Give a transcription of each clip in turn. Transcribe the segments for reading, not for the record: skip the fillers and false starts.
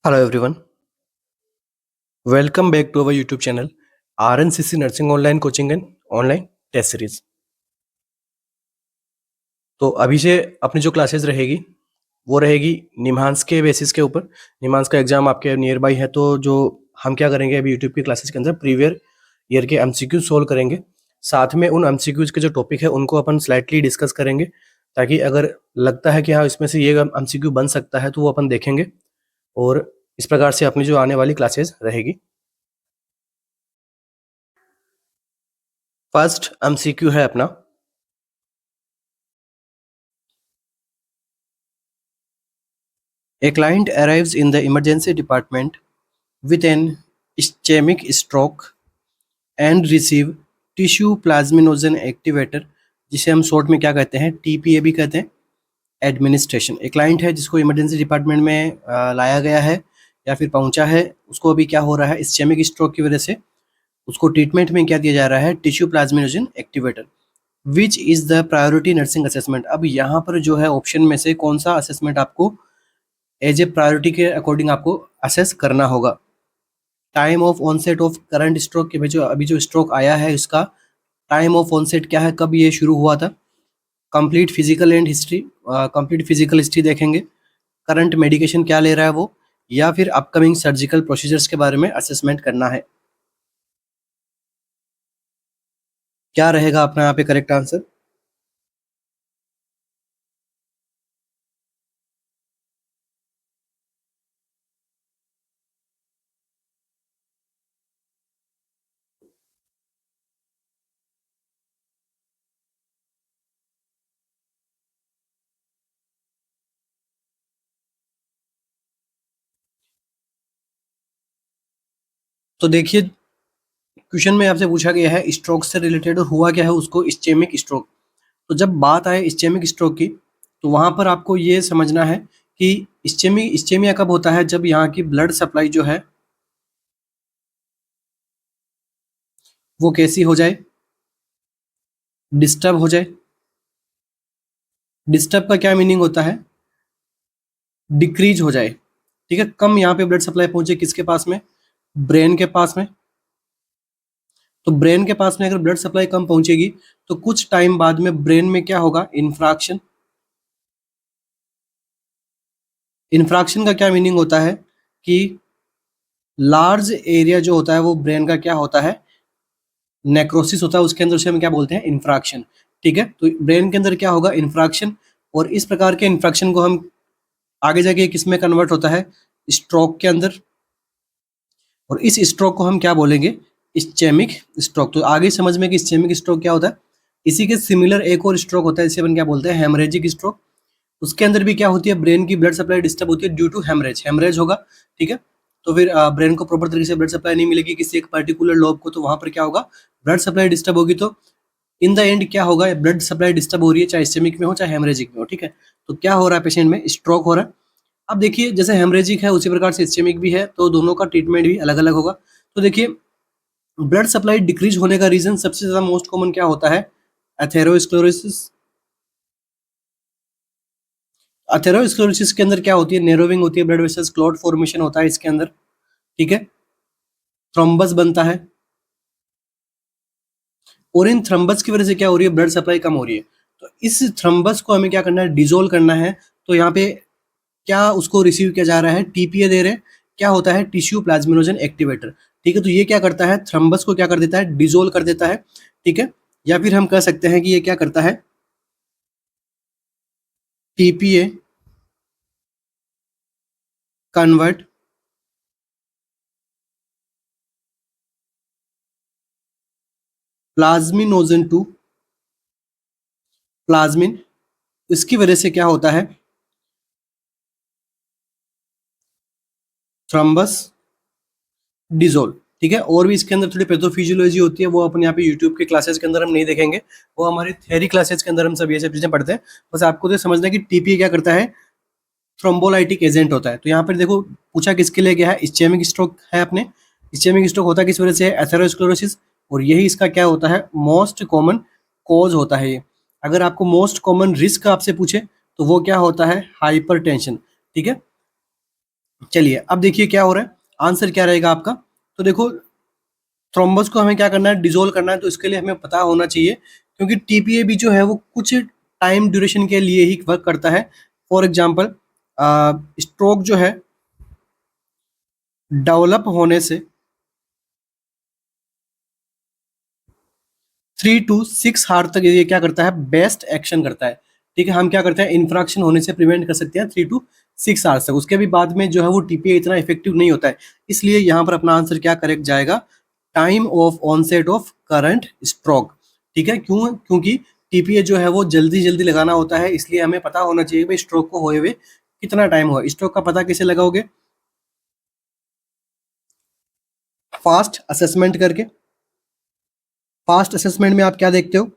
Hello everyone, welcome back to our YouTube channel RNCC Nursing Online Coaching and Online Test Series। तो अभी से अपनी जो classes रहेगी वो रहेगी निम्हांस के बेसिस के ऊपर। निम्हांस का एग्जाम आपके नियर बाई है, तो जो हम क्या करेंगे अभी यूट्यूब की क्लासेस के अंदर प्रीवियर ईयर के एमसीक्यू सोल्व करेंगे। साथ में उन एमसीक्यूज के जो टॉपिक है उनको अपन स्लाइटली डिस्कस करेंगे, ताकि अगर लगता है कि हाँ इसमें से ये एमसीक्यू बन सकता है तो वो अपन देखेंगे। और इस प्रकार से अपनी जो आने वाली क्लासेस रहेगी। फर्स्ट एमसीक्यू है अपना, A client arrives in the emergency department with an ischemic stroke and receive tissue plasminogen activator, जिसे हम शॉर्ट में क्या कहते हैं, टीपीए भी कहते हैं, एडमिनिस्ट्रेशन। एक क्लाइंट है जिसको इमरजेंसी डिपार्टमेंट में लाया गया है या फिर पहुंचा है। उसको अभी क्या हो रहा है, इस्चेमिक स्ट्रोक की वजह से उसको ट्रीटमेंट में क्या दिया जा रहा है, tissue plasminogen activator, which is the priority nursing assessment. अब यहाँ पर जो है ऑप्शन में से कौन सा असेसमेंट आपको एज ए प्रायोरिटी के अकॉर्डिंग आपको असेस करना होगा। Time of onset of current stroke के, जो अभी जो स्ट्रोक आया है इसका टाइम ऑफ ऑनसेट क्या है, कब ये शुरू हुआ था। Complete physical and history, complete physical history देखेंगे। करंट मेडिकेशन क्या ले रहा है वो, या फिर अपकमिंग सर्जिकल प्रोसीजर्स के बारे में असेसमेंट करना है। क्या रहेगा अपना यहाँ पे करेक्ट आंसर। तो देखिए, क्वेश्चन में आपसे पूछा गया है स्ट्रोक से रिलेटेड, और हुआ क्या है उसको, इस्चेमिक स्ट्रोक। तो जब बात आए इस्चेमिक स्ट्रोक की, तो वहां पर आपको ये समझना है कि इस्चेमिया कब होता है, जब यहाँ की ब्लड सप्लाई जो है वो कैसी हो जाए, डिस्टर्ब हो जाए। डिस्टर्ब का क्या मीनिंग होता है, डिक्रीज हो जाए। ठीक है, कम यहाँ पे ब्लड सप्लाई पहुंचे किसके पास में, ब्रेन के पास में। तो ब्रेन के पास में अगर ब्लड सप्लाई कम पहुंचेगी तो कुछ टाइम बाद में ब्रेन में क्या होगा, इन्फ्रैक्शन। इन्फ्रैक्शन का क्या मीनिंग होता है कि लार्ज एरिया जो होता है वो ब्रेन का क्या होता है, नेक्रोसिस होता है, उसके अंदर उसे हम क्या बोलते हैं, इन्फ्रैक्शन। ठीक है, तो ब्रेन के अंदर क्या होगा, इन्फ्रैक्शन। और इस प्रकार के इन्फ्रैक्शन को हम आगे जाके किस में कन्वर्ट होता है, स्ट्रोक के अंदर। और इस स्ट्रोक को हम क्या बोलेंगे, इस्चेमिक स्ट्रोक। तो आगे समझ में कि इस्चेमिक स्ट्रोक क्या होता है। इसी के सिमिलर एक और स्ट्रोक होता है, इसे अपन क्या बोलते हैं, हेमरेजिक स्ट्रोक। उसके अंदर भी क्या होती है, ब्रेन की ब्लड सप्लाई डिस्टर्ब होती है ड्यू टू हेमरेज। हेमरेज होगा, ठीक है, तो फिर ब्रेन को प्रॉपर तरीके से ब्लड सप्लाई नहीं मिलेगी किसी एक पर्टिकुलर लोब को, तो वहां पर क्या होगा, ब्लड सप्लाई डिस्टर्ब होगी। तो इन द एंड क्या होगा, ब्लड सप्लाई डिस्टर्ब हो रही है, चाहे इस्चेमिक में हो चाहे हेमरेजिक में हो। ठीक है, तो क्या हो रहा है पेशेंट में, स्ट्रोक हो रहा है। अब देखिए, जैसे हेमरेजिक है उसी प्रकार से इस्चेमिक भी है, तो दोनों का ट्रीटमेंट भी अलग अलग होगा। तो देखिए, ब्लड सप्लाई डिक्रीज होने का रीजन सबसे ज्यादा मोस्ट कॉमन क्या होता है, एथेरोस्क्लेरोसिस। एथेरोस्क्लेरोसिस के अंदर क्या होती है, नेरोविंग होती है ब्लड वेसल्स, क्लॉट फॉर्मेशन होता है इसके अंदर। ठीक है, थ्रोम्बस बनता है, और इन थ्रोम्बस की वजह से क्या हो रही है, ब्लड सप्लाई कम हो रही है। तो इस थ्रोम्बस को हमें क्या करना है, डिजोल्व करना है। तो यहाँ पे क्या उसको रिसीव किया जा रहा है, टीपीए दे रहे हैं, क्या होता है, टिश्यू प्लाज्मिनोजन एक्टिवेटर। ठीक है, तो ये क्या करता है, थ्रोम्बस को क्या कर देता है, डिजोल्व कर देता है। ठीक है, या फिर हम कह सकते हैं कि ये क्या करता है, TPA convert plasminogen to plasmin. इसकी वजह से क्या होता है, थ्रोम्बस डिजोल्व। ठीक है, और भी इसके अंदर थोड़ी पैथोफिजियोलॉजी होती है, वो अपन यहाँ पे यूट्यूब के क्लासेस के अंदर हम नहीं देखेंगे, वो हमारी थ्योरी क्लासेस के अंदर हम सब ये सब चीजें पढ़ते हैं। बस आपको तो समझना है कि टीपीए क्या करता है, थ्रोम्बोलाइटिक एजेंट होता है। तो यहाँ पर देखो पूछा किसके लिए गया है, इस्चेमिक स्ट्रोक है अपने। इस्चेमिक स्ट्रोक होता है किस वजह से, एथेरोस्क्लेरोसिस। और यही इसका क्या होता है, मोस्ट कॉमन कॉज होता है ये। अगर आपको मोस्ट कॉमन रिस्क आपसे पूछे तो वो क्या होता है, हाइपरटेंशन। ठीक है, चलिए अब देखिए क्या हो रहा है, आंसर क्या रहेगा आपका। तो देखो थ्रोम्बस को हमें क्या करना है, डिसोल्व करना है, तो इसके लिए हमें पता होना चाहिए, क्योंकि टीपीए भी जो है वो कुछ टाइम ड्यूरेशन के लिए ही वर्क करता है। फॉर एग्जांपल स्ट्रोक जो है डेवलप होने से 3 to 6 आवर तक ये क्या करता है, बेस्ट एक्शन करता है। ठीक है, हम क्या करते हैं, इन्फ्रैक्शन होने से प्रिवेंट कर सकते हैं 3 to 6 आवर्स तक। उसके भी बाद में जो है वो टीपीए इतना इफेक्टिव नहीं होता है। इसलिए यहाँ पर अपना आंसर क्या करेक्ट जाएगा, time of onset of current stroke. ठीक है, क्योंकि टीपीए जो है वो जल्दी जल्दी लगाना होता है, इसलिए हमें पता होना चाहिए भाई स्ट्रोक को होए हुए कितना टाइम हुआ। स्ट्रोक का पता कैसे लगाओगे, फास्ट असेसमेंट करके। फास्ट असेसमेंट में आप क्या देखते हो,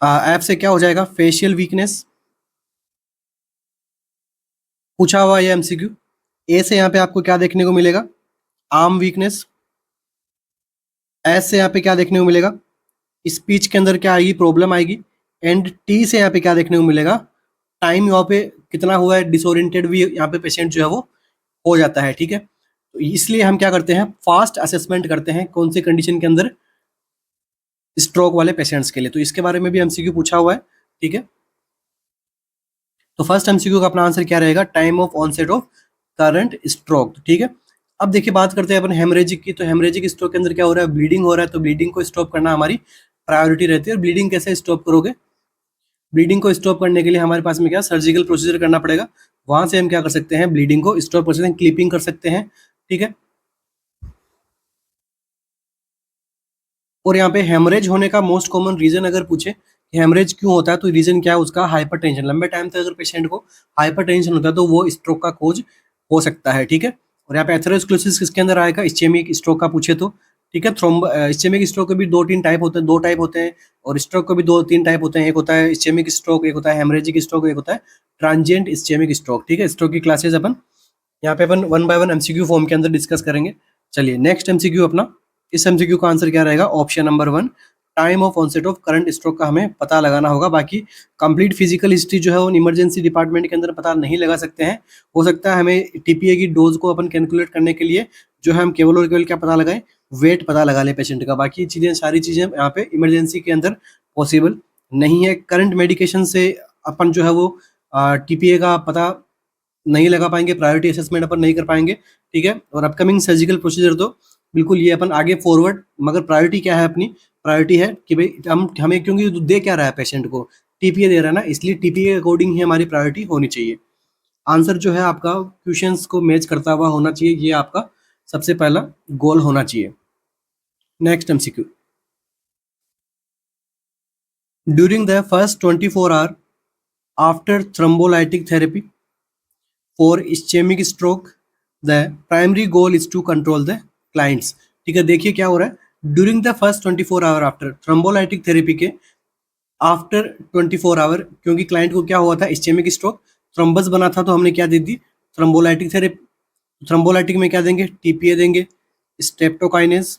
ऐप से क्या हो जाएगा, फेशियल वीकनेस पूछा हुआ है एमसीक्यू। ए से यहाँ पे आपको क्या देखने को मिलेगा, आर्म वीकनेस। एस से यहाँ पे क्या देखने को मिलेगा, स्पीच के अंदर क्या आएगी, प्रॉब्लम आएगी। एंड टी से यहाँ पे क्या देखने को मिलेगा, टाइम यहाँ पे कितना हुआ है, डिसोरिएंटेड भी यहाँ पे पेशेंट जो है वो हो जाता है। ठीक है, तो इसलिए हम क्या करते हैं, फास्ट असेसमेंट करते हैं कौन से कंडीशन के अंदर, स्ट्रोक वाले पेशेंट्स के लिए। तो इसके बारे में भी एमसीक्यू पूछा हुआ है। ठीक है, तो फर्स्ट एमसीक्यू का अपना आंसर क्या रहेगा, time of onset of current stroke. ठीक है, अब देखिए बात करते हैं अपन हेमरेजिक की। तो हेमरेजिक स्ट्रोक के अंदर क्या हो रहा है, ब्लीडिंग हो रहा है, तो ब्लीडिंग को स्टॉप करना हमारी प्रायोरिटी रहती है। और ब्लीडिंग कैसे स्टॉप करोगे, ब्लीडिंग को स्टॉप करने के लिए हमारे पास में क्या सर्जिकल प्रोसीजर करना पड़ेगा। वहां से हम क्या कर सकते हैं, ब्लीडिंग को स्टॉप कर सकते हैं, क्लिपिंग कर सकते हैं। ठीक है, और यहाँ पे हेमरेज होने का मोस्ट कॉमन रीजन अगर पूछे कि हेमरेज क्यों होता है, तो रीजन क्या है उसका, हाइपरटेंशन। लंबे टाइम तक अगर पेशेंट को हाइपरटेंशन होता है तो वो स्ट्रोक का कोज हो सकता है। ठीक है, और यहाँ पे एथेरोस्क्लेरोसिस किसके अंदर आएगा, इस्चेमिक स्ट्रोक का पूछे तो। ठीक है, इस्चेमिक स्ट्रोक के भी दो तीन टाइप होते हैं, दो टाइप होते हैं। और स्ट्रोक के भी दो तीन टाइप होते हैं, एक होता है इस्चेमिक स्ट्रोक, एक होता है हेमरेजिक स्ट्रोक, एक होता है ट्रांजिएंट इस्चेमिक स्ट्रोक। ठीक है, स्ट्रोक की क्लासेस अपन यहाँ पे अपन one by one MCQ form के अंदर डिस्कस करेंगे। चलिए नेक्स्ट एमसीक्यू अपना, इस एमसीक्यू का आंसर क्या रहेगा, option number 1, time of onset of current stroke का हमें पता लगाना होगा। बाकी कंप्लीट फिजिकल हिस्ट्री जो है वो इमरजेंसी डिपार्टमेंट के अंदर पता नहीं लगा सकते हैं। हो सकता है हमें टीपीए की डोज को अपन कैलकुलेट करने के लिए जो है हम केवल और केवल क्या पता लगाएं, वेट पता लगा ले पेशेंट का। बाकी चीज़ें सारी चीज़ें यहाँ पे इमरजेंसी के अंदर पॉसिबल नहीं है। करंट मेडिकेशन से अपन जो है वो टीपीए का पता नहीं लगा पाएंगे, प्रायोरिटी असेसमेंट अपन नहीं कर पाएंगे। ठीक है, और अपकमिंग सर्जिकल प्रोसीजर तो बिल्कुल ये अपन आगे फॉरवर्ड, मगर प्रायोरिटी क्या है अपनी, प्रायोरिटी है कि भाई हम हमें, क्योंकि दे क्या रहा है पेशेंट को, टीपीए दे रहा है ना, इसलिए टीपीए के अकॉर्डिंग ही हमारी प्रायोरिटी होनी चाहिए। आंसर जो है आपका क्वेश्चंस को मैच करता हुआ होना चाहिए, ये आपका सबसे पहला गोल होना चाहिए। Next MCQ, during the first 24 hour after thrombolytic therapy for ischemic stroke the primary goal is to control the clients। ठीक है, देखिए क्या हो रहा है, during the first 24 hour after thrombolytic therapy के आफ्टर 24 आवर, क्योंकि क्लाइंट को क्या हुआ था, इस्चेमिक स्ट्रोक, थ्रोम्बस बना था, तो हमने क्या दे दी, थ्रोम्बोलाइटिक थेरेपी। थ्रोम्बोलाइटिक में क्या देंगे, टीपीए देंगे, स्ट्रेप्टोकाइनेस,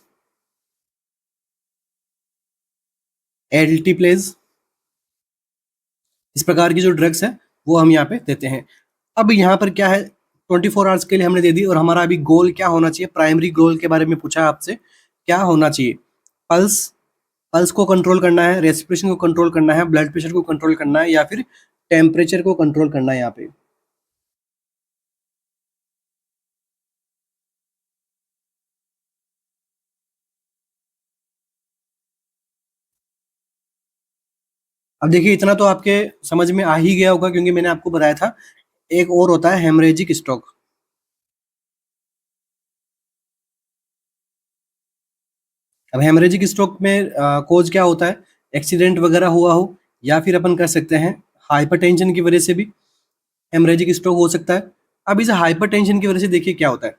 एल्टीप्लेज, इस प्रकार की जो ड्रग्स है वो हम यहाँ पे देते हैं। अब यहाँ पर क्या है, 24 आवर्स के लिए हमने दे दी, और हमारा अभी गोल क्या होना चाहिए, प्राइमरी गोल के बारे में पूछा है आपसे, क्या होना चाहिए, पल्स, पल्स को कंट्रोल करना है, रेस्पिरेशन को कंट्रोल करना है, ब्लड प्रेशर को कंट्रोल करना है, या फिर टेम्परेचर को कंट्रोल करना है यहाँ पे। अब देखिए इतना तो आपके समझ में आ ही गया होगा, क्योंकि मैंने आपको बताया था एक और होता है हेमरेजिक स्ट्रोक। अब हेमरेजिक स्ट्रोक में कोज क्या होता है, एक्सीडेंट वगैरह हुआ हो, या फिर अपन कर सकते हैं हाइपरटेंशन की वजह से भी हेमरेजिक स्ट्रोक हो सकता है। अब इस हाइपरटेंशन की वजह से देखिए क्या होता है,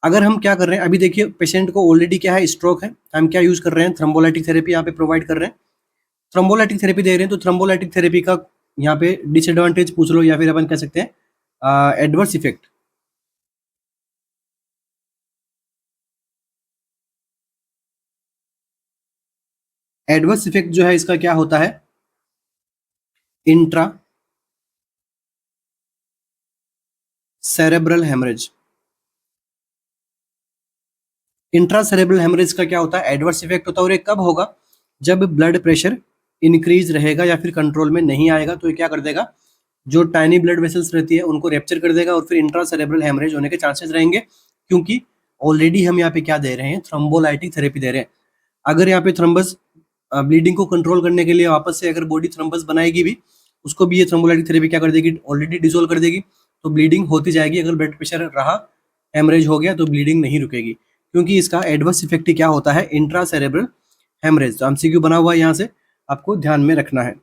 अगर हम क्या कर रहे हैं, अभी देखिए पेशेंट को ऑलरेडी क्या है, स्ट्रोक है, हम क्या यूज कर रहे हैं, थ्रोम्बोलाइटिक थेरेपी यहाँ पे प्रोवाइड कर रहे हैं। थ्रोम्बोलाइटिक थेरेपी दे रहे हैं, तो थ्रोम्बोलाइटिक थेरेपी का यहाँ पे डिसएडवांटेज पूछ लो, या फिर अपन कह सकते हैं एडवर्स इफेक्ट। एडवर्स इफेक्ट जो है इसका क्या होता है, intra cerebral haemorrhage. Intracerebral haemorrhage का क्या होता है, एडवर्स इफेक्ट होता है, और ये कब होगा, जब ब्लड प्रेशर इंक्रीज रहेगा या फिर कंट्रोल में नहीं आएगा, तो ये क्या कर देगा, जो टाइनी ब्लड वेसल्स रहती है उनको रेप्चर कर देगा और फिर इंट्रासेरेब्रल हेमरेज होने के चांसेस रहेंगे, क्योंकि ऑलरेडी हम यहाँ पे क्या दे रहे हैं, थ्रोम्बोलाइटिक थेरेपी दे रहे हैं। अगर यहाँ पे थ्रम्बस ब्लीडिंग को कंट्रोल करने के लिए वापस से अगर बॉडी थ्रम्बस बनाएगी भी, उसको भी ये थ्रोम्बोलाइटिक थेरेपी क्या कर देगी, ऑलरेडी डिसोल्व कर देगी, तो ब्लीडिंग होती जाएगी। अगर ब्लड प्रेशर रहा, हेमरेज हो गया, तो ब्लीडिंग नहीं रुकेगी, क्योंकि इसका एडवर्स इफेक्ट क्या होता है, इंट्रासेरेब्रल हेमरेज। तो एमसीक्यू बना हुआ है यहाँ से, आपको ध्यान में रखना है।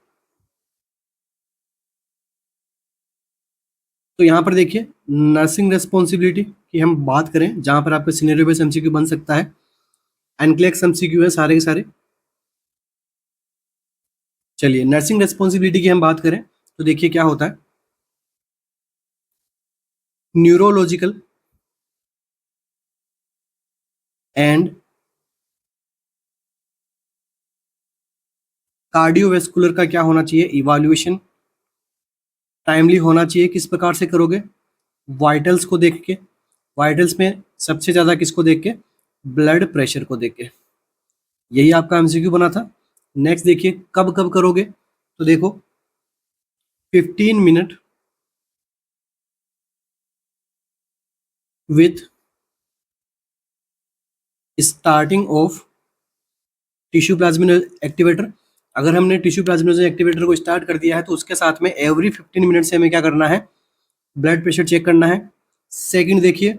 तो यहाँ पर देखिए नर्सिंग रेस्पॉन्सिबिलिटी की हम बात करें, जहाँ पर आपका सिनेरियो बेस्ड एमसीक्यू बन सकता है, एनक्लेक्स एमसीक्यू है सारे के सारे। चलिए नर्सिंग रेस्पॉन्सिबिलिटी की हम बात करें तो देखिए क्या होता है, न्यूरोलॉजिकल एंड कार्डियोवेस्कुलर का क्या होना चाहिए, इवैल्यूएशन टाइमली होना चाहिए। किस प्रकार से करोगे, वाइटल्स को देख के, वाइटल्स में सबसे ज्यादा किसको देख के, ब्लड प्रेशर को देख के। यही आपका एमसीक्यू बना था। नेक्स्ट देखिए कब कब करोगे, तो देखो 15 minute with starting of tissue plasmin activator. अगर हमने टिश्यू प्लाज्मिन एक्टिवेटर को स्टार्ट कर दिया है, तो उसके साथ में एवरी 15 मिनट से हमें क्या करना है, ब्लड प्रेशर चेक करना है। सेकंड देखिए,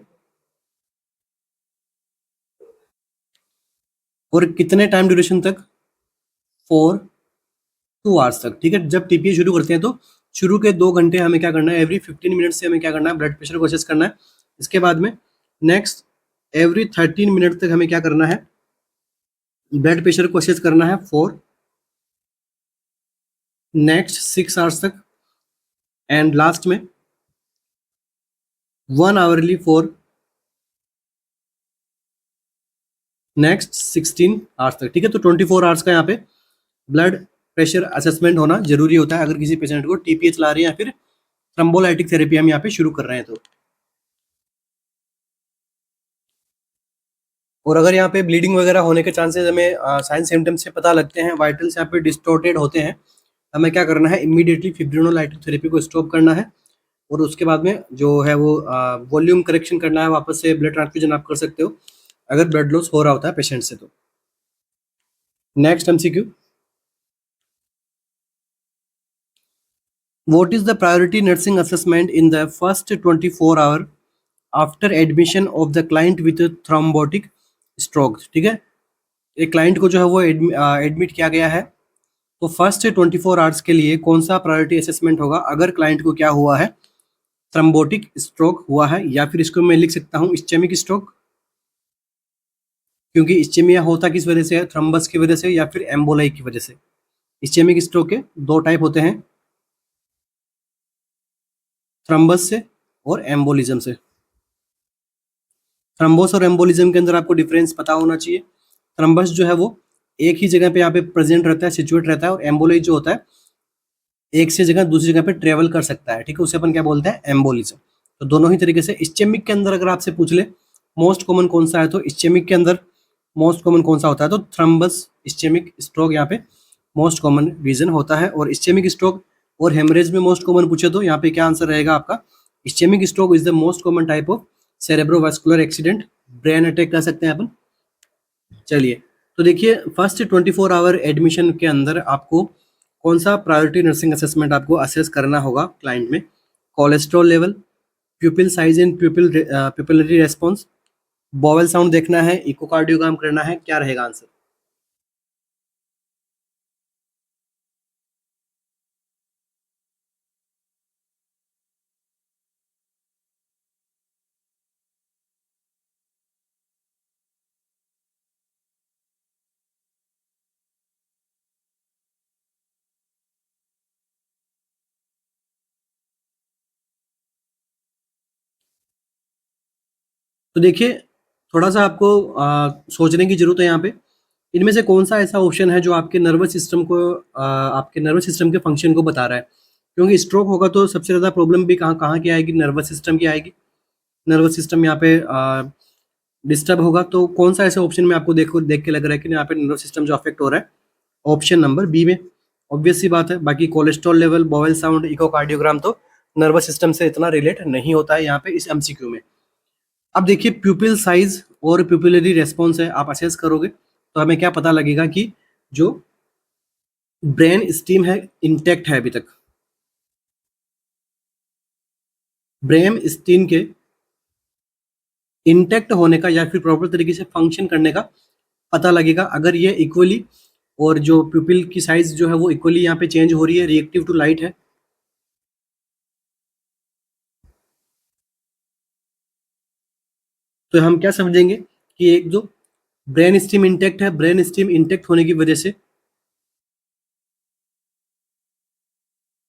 और कितने टाइम ड्यूरेशन तक, फॉर 2 आवर्स तक। ठीक है, जब टीपीए शुरू करते हैं तो शुरू के 2 घंटे हमें क्या करना है, एवरी 15 मिनट से हमें क्या करना है, ब्लड प्रेशर को असेस करना है। इसके बाद में नेक्स्ट एवरी 13 मिनट तक हमें क्या करना है, ब्लड प्रेशर को असेस करना है फॉर नेक्स्ट 6 आवर्स तक। एंड लास्ट में 1 आवरली फॉर नेक्स्ट 16 आवर्स तक। ठीक है, तो 24 आवर्स का यहाँ पे ब्लड प्रेशर असेसमेंट होना जरूरी होता है, अगर किसी पेशेंट को टीपीए चला रहे हैं या फिर थ्रोम्बोलाइटिक थेरेपी हम यहाँ पे शुरू कर रहे हैं तो। और अगर यहाँ पे ब्लीडिंग वगैरह होने के चांसेस हमें साइन सिम्टम्स से पता लगते हैं, वाइटल्स यहाँ पे डिस्टोर्टेड होते हैं, हमें क्या करना है, इमीडिएटली फिब्रिनोलाइटिक थेरेपी को स्टॉप करना है, और उसके बाद में जो है वो वॉल्यूम करेक्शन करना है, वापस से ब्लड ट्रांसफ्यूजन आप कर सकते हो अगर ब्लड लॉस हो रहा होता है पेशेंट से तो। Next MCQ, what is the priority nursing assessment in the first 24 hour after admission of the client with a thrombotic stroke। ठीक है, एक क्लाइंट को जो है वो एडमिट किया गया है, तो फर्स्ट 24 आवर्स के लिए कौन सा प्रायोरिटी असेसमेंट होगा, अगर क्लाइंट को क्या हुआ है, थ्रम्बोटिक स्ट्रोक हुआ है, या फिर इसको मैं लिख सकता हूँ इस्चेमिक स्ट्रोक, क्योंकि इस्चेमिया होता किस वजह से है, थ्रम्बस की वजह से या फिर एम्बोलाई की वजह से। इस्चेमिक स्ट्रोक के 2 टाइप होते हैं, थ्रम्बस से और एम्बोलिज्म से। थ्रम्बोस और एम्बोलिज्म के अंदर आपको डिफरेंस पता होना चाहिए। थ्रम्बस जो है वो एक ही जगह पे यहाँ पे प्रेजेंट रहता है, सिचुएट रहता है, और एम्बोलाई जो होता है एक से जगह दूसरी जगह पे ट्रेवल कर सकता है। ठीक है, उसे अपन क्या बोलते हैं, एम्बोलिज्म। तो दोनों ही तरीके से। इस्चेमिक के अंदर अगर आपसे पूछ ले मोस्ट कॉमन कौन सा है, तो इस्चेमिक के अंदर मोस्ट कॉमन कौन सा होता है, तो थ्रम्बस इस्चेमिक स्ट्रोक यहाँ पे मोस्ट कॉमन रीजन होता है। और इस्चेमिक स्ट्रोक और हेमरेज में मोस्ट कॉमन पूछे तो यहाँ पे क्या आंसर रहेगा आपका, ischaemic stroke is the most common type of cerebrovascular accident, brain attack कह सकते हैं अपन। चलिए, तो देखिए फर्स्ट 24 आवर एडमिशन के अंदर आपको कौन सा प्रायोरिटी नर्सिंग असेसमेंट आपको असेस करना होगा क्लाइंट में, cholesterol level, प्यूपिल size and pupillary response, bowel sound देखना है, इकोकार्डियोग्राम करना है, क्या रहेगा आंसर। तो देखिए थोड़ा सा आपको सोचने की जरूरत है यहाँ पे, इनमें से कौन सा ऐसा ऑप्शन है जो आपके नर्वस सिस्टम को आपके नर्वस सिस्टम के फंक्शन को बता रहा है। क्योंकि स्ट्रोक होगा तो सबसे ज़्यादा प्रॉब्लम भी कहाँ कहाँ की आएगी, नर्वस सिस्टम की आएगी। नर्वस सिस्टम यहाँ पे डिस्टर्ब होगा, तो कौन सा ऐसा ऑप्शन में आपको देख के लग रहा है कि यहाँ पे नर्वस सिस्टम जो अफेक्ट हो रहा है, ऑप्शन नंबर बी में। ऑब्वियस सी बात है। बाकी cholesterol level, bowel sound, echocardiogram तो नर्वस सिस्टम से इतना रिलेट नहीं होता है यहाँ पे इस एमसीक्यू में। अब देखिए प्यूपिल साइज और प्यूपिलरी रेस्पॉन्स है, आप असेस करोगे तो हमें क्या पता लगेगा कि जो ब्रेन स्टीम है इंटैक्ट है अभी तक। ब्रेन स्टीम के इंटैक्ट होने का या फिर प्रॉपर तरीके से फंक्शन करने का पता लगेगा अगर ये इक्वली, और जो प्यूपिल की साइज जो है वो इक्वली यहाँ पे चेंज हो रही है, रिएक्टिव टू लाइट है। तो हम क्या समझेंगे कि एक जो ब्रेन स्टीम इंटैक्ट है, ब्रेन स्टीम इंटैक्ट होने की वजह से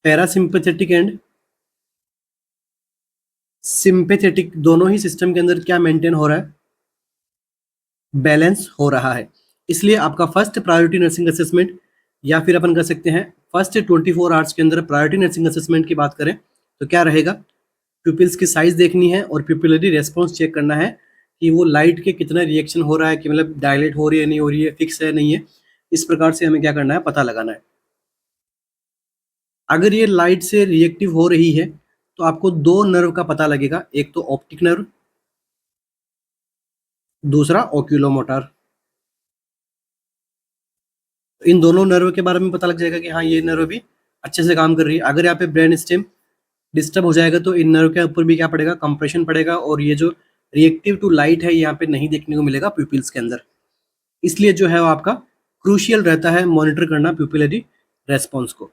पैरासिम्पैथेटिक एंड सिंपैथेटिक दोनों ही सिस्टम के अंदर क्या मेंटेन हो रहा है, बैलेंस हो रहा है। इसलिए आपका फर्स्ट प्रायोरिटी नर्सिंग असेसमेंट, या फिर अपन कर सकते हैं फर्स्ट 24 आवर्स के अंदर प्रायोरिटी नर्सिंग असेसमेंट की बात करें तो क्या रहेगा, प्यूपिल्स की साइज देखनी है और प्यूपिलरी रेस्पॉन्स चेक करना है कि वो लाइट के कितना रिएक्शन हो रहा है, कि मतलब डायलेट हो रही है नहीं हो रही है, फिक्स है नहीं है। इस प्रकार से हमें क्या करना है, पता लगाना है। अगर ये लाइट से रिएक्टिव हो रही है तो आपको दो नर्व का पता लगेगा, एक तो ऑप्टिक नर्व, दूसरा ओक्यूलोमोटर। इन दोनों नर्व के बारे में पता लग जाएगा कि हाँ ये नर्व भी अच्छे से काम कर रही है। अगर यहाँ पे ब्रेन स्टेम डिस्टर्ब हो जाएगा तो इन नर्व के ऊपर भी क्या पड़ेगा, कंप्रेशन पड़ेगा, और ये जो रिएक्टिव टू लाइट है यहाँ पे नहीं देखने को मिलेगा प्यूपिल्स के अंदर। इसलिए जो है वो आपका क्रूशियल रहता है मॉनिटर करना प्यूपिलरी रेस्पॉन्स को।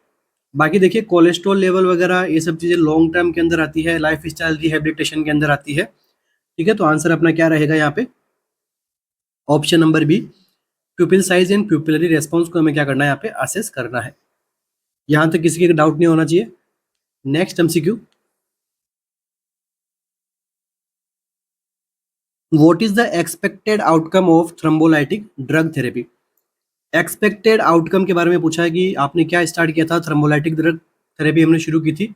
बाकी देखिए कोलेस्ट्रॉल लेवल वगैरह ये सब चीज़ें लॉन्ग टर्म के अंदर आती है, लाइफ स्टाइल रिहेबिलिटेशन के अंदर आती है। ठीक है, तो आंसर अपना क्या रहेगा यहाँ पे, option number B, pupil size and pupillary response को हमें क्या करना है यहाँ पे असेस करना है। यहाँ तक किसी का डाउट नहीं होना चाहिए। Next MCQ, what is the expected outcome of thrombolytic drug therapy. Expected outcome के बारे में पूछा है कि आपने क्या स्टार्ट किया था, थ्रोम्बोलाइटिक ड्रग थेरेपी हमने शुरू की थी।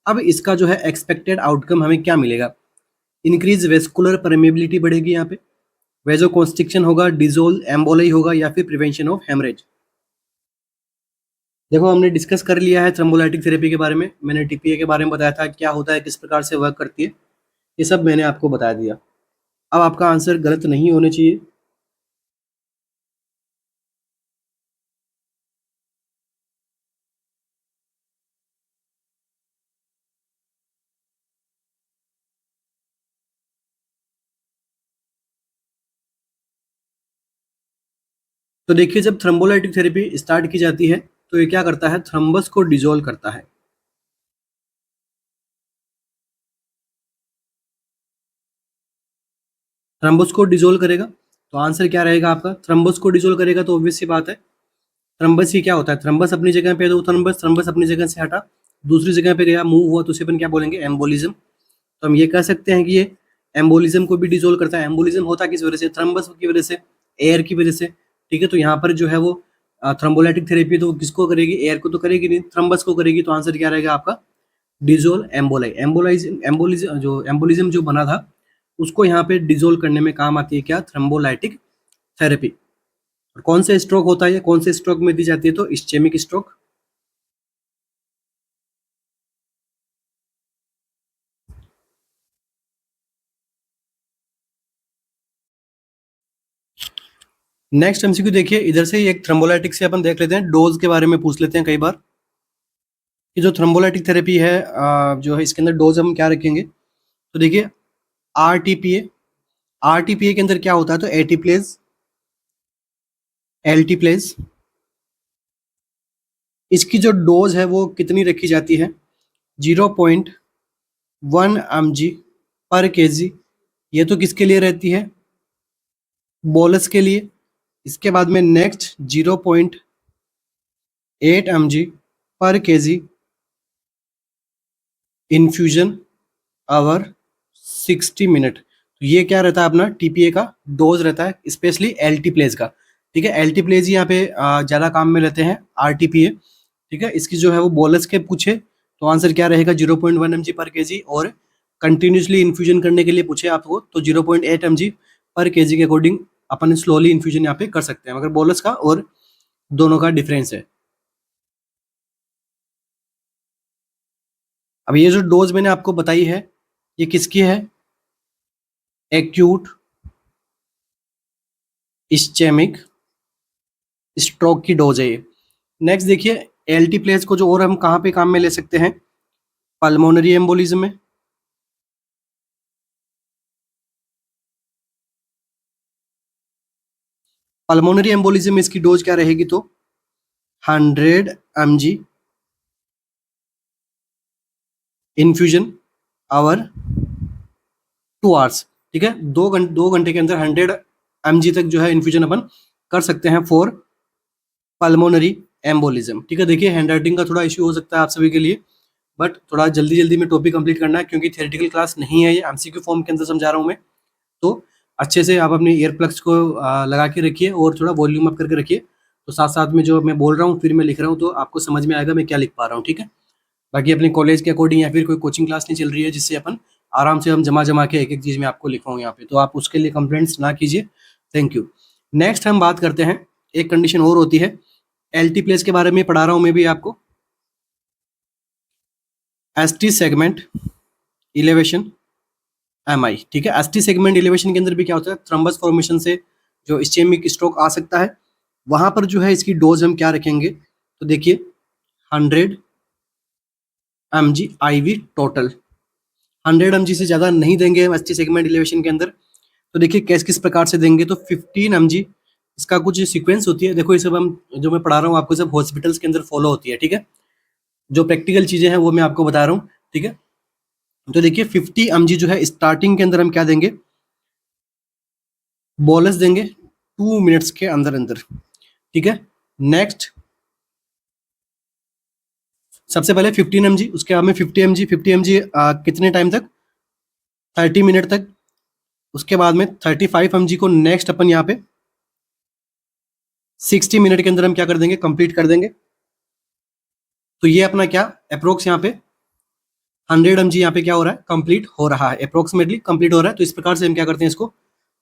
अब इसका जो है एक्सपेक्टेड आउटकम हमें क्या मिलेगा, इंक्रीज वेस्कुलर परमेबिलिटी बढ़ेगी यहाँ पे, वेजो कॉन्स्ट्रिक्शन होगा, डिजोल्व एम्बोलाई होगा, या फिर प्रिवेंशन ऑफ हेमरेज। देखो हमने डिस्कस कर लिया है थ्रोम्बोलाइटिक थेरेपी के बारे में, मैंने टीपीए के बारे में बताया था क्या होता है, किस प्रकार से वर्क करती है, ये सब मैंने आपको बता दिया। अब आपका आंसर गलत नहीं होने चाहिए। तो देखिए जब थ्रोम्बोलाइटिक थेरेपी स्टार्ट की जाती है तो ये क्या करता है, थ्रम्बस को डिजोल्व करता है। थ्रम्बस को डिजोल्व करेगा तो आंसर क्या रहेगा आपका, थ्रम्बस को डिजोल्व करेगा तो ऑब्वियस सी बात है, थ्रम्बस ही क्या होता है, थ्रम्बस अपनी जगह पे, तो थ्रम्बस थ्रम्बस अपनी जगह से हटा दूसरी जगह पे गया, मूव हुआ, तो उसे अपन क्या बोलेंगे, एम्बोलिज्म। तो हम ये कह सकते हैं कि ये एम्बोलिज्म को भी डिजोल्व करता है। एम्बोलिज्म होता किस वजह से, थ्रम्बस की वजह से, एयर की वजह से। ठीक है, तो यहाँ पर जो है वो थ्रोम्बोलाइटिक थेरेपी तो किसको करेगी, एयर को तो करेगी नहीं, थ्रम्बस को करेगी। तो आंसर क्या रहेगा आपका, डिजोल्व एम्बोलाई। एम्बोलिज्म जो बना था उसको यहाँ पे डिजोल्व करने में काम आती है क्या, थ्रोम्बोलाइटिक थेरेपी। और कौन से स्ट्रोक होता है, कौन से स्ट्रोक में दी जाती है, तो इस्चेमिक स्ट्रोक। नेक्स्ट एमसीक्यू देखिए, इधर से एक थ्रोम्बोलाइटिक से अपन देख लेते हैं, डोज के बारे में पूछ लेते हैं कई बार कि जो थ्रोम्बोलाइटिक थेरेपी है जो है इसके अंदर डोज हम क्या रखेंगे। तो देखिए आरटीपीए, आरटीपीए के अंदर क्या होता है, तो एटीप्लेज, एल्टीप्लेज, इसकी जो डोज है वो कितनी रखी जाती है, 0.1 mg पर केजी। ये तो किसके लिए रहती है, बोलस के लिए। इसके बाद में नेक्स्ट 0.8 mg पर केजी इन्फ्यूजन आवर 60 मिनट। तो ये क्या रहता है अपना टीपीए का डोज रहता है, स्पेशली एल्टीप्लेज का। ठीक है, एल्टीप्लेज ही यहाँ पे ज़्यादा काम में रहते हैं, आरटीपीए। ठीक है, इसकी जो है वो बोलस के पूछे तो आंसर क्या रहेगा 0.1 mg पर केजी, और कंटिन्यूसली इन्फ्यूजन करने के लिए पूछे आपको तो 0.8 mg पर केजी के अकॉर्डिंग अपन स्लोली इन्फ्यूजन यहाँ पे कर सकते हैं, मगर बोलस का और दोनों का डिफरेंस है। अब ये जो डोज मैंने आपको बताई है ये किसकी है, एक्यूट इस्चेमिक स्ट्रोक की डोज है ये। नेक्स्ट देखिए एलटी प्लेस को जो और हम कहाँ पे काम में ले सकते हैं, पल्मोनरी एम्बोलिज्म में, पल्मोनरी एम्बोलिज्म में इसकी डोज क्या रहेगी, तो 100 mg इन्फ्यूजन आवर 2 आवर्स, ठीक है। 2 घंटे के अंदर 100 mg तक जो है इन्फ्यूजन अपन कर सकते हैं फॉर पल्मोनरी एम्बोलिज्म, ठीक है। देखिए हैंड राइटिंग का थोड़ा इश्यू हो सकता है आप सभी के लिए, बट थोड़ा जल्दी जल्दी में टॉपिक कंप्लीट करना है क्योंकि थियोरेटिकल क्लास नहीं है, ये एमसीक्यू फॉर्म के अंदर समझा रहा हूँ मैं। तो अच्छे से आप अपने ईयर प्लग्स को लगा के रखिए और थोड़ा वॉल्यूम अप करके रखिए, तो साथ साथ में जो मैं बोल रहा हूँ फिर मैं लिख रहा हूँ तो आपको समझ में आएगा मैं क्या लिख पा रहा हूँ, ठीक है। बाकी अपने कॉलेज के अकॉर्डिंग या फिर कोई कोचिंग क्लास नहीं चल रही है जिससे अपन आराम से हम जमा जमा के एक एक चीज़ में आपको लिखवाऊँ यहाँ पे, तो आप उसके लिए कंप्लेंट्स ना कीजिए। Thank you. नेक्स्ट हम बात करते हैं, एक कंडीशन और होती है, एलटी प्लेस के बारे में पढ़ा रहा हूँ मैं भी आपको, एसटी सेगमेंट इलेवेशन एमआई, ठीक है। एसटी सेगमेंट इलेवेशन के अंदर भी क्या होता है, थ्रम्बस फॉर्मेशन से जो इस्चेमिक स्ट्रोक आ सकता है, वहां पर जो है इसकी डोज हम क्या रखेंगे, तो देखिए 100 mg IV टोटल, 100 mg से ज़्यादा नहीं देंगे हम एसटी सेगमेंट इलेवेशन के अंदर। तो देखिए किस प्रकार से देंगे, तो 15 mg इसका कुछ सीक्वेंस होती है, देखो ये सब हम जो मैं पढ़ा रहा हूँ आपको सब हॉस्पिटल्स के अंदर फॉलो होती है, ठीक है। जो प्रैक्टिकल चीज़ें हैं वो मैं आपको बता रहा हूँ, ठीक है। तो देखिए 50 mg जो है स्टार्टिंग के अंदर हम क्या देंगे, बोलस देंगे 2 मिनट्स के अंदर अंदर, ठीक है। नेक्स्ट सबसे पहले 15 mg, उसके बाद में 50 mg, 50 mg कितने टाइम तक, 30 मिनट तक। उसके बाद में 35 mg को नेक्स्ट अपन यहाँ पे 60 मिनट के अंदर हम क्या कर देंगे, कंप्लीट कर देंगे। तो ये अपना क्या अप्रोक्स यहाँ पे 100 mg यहाँ पे क्या हो रहा है, कंप्लीट हो रहा है, अप्रोक्सीमेटली कंप्लीट हो रहा है। तो इस प्रकार से हम क्या करते हैं, इसको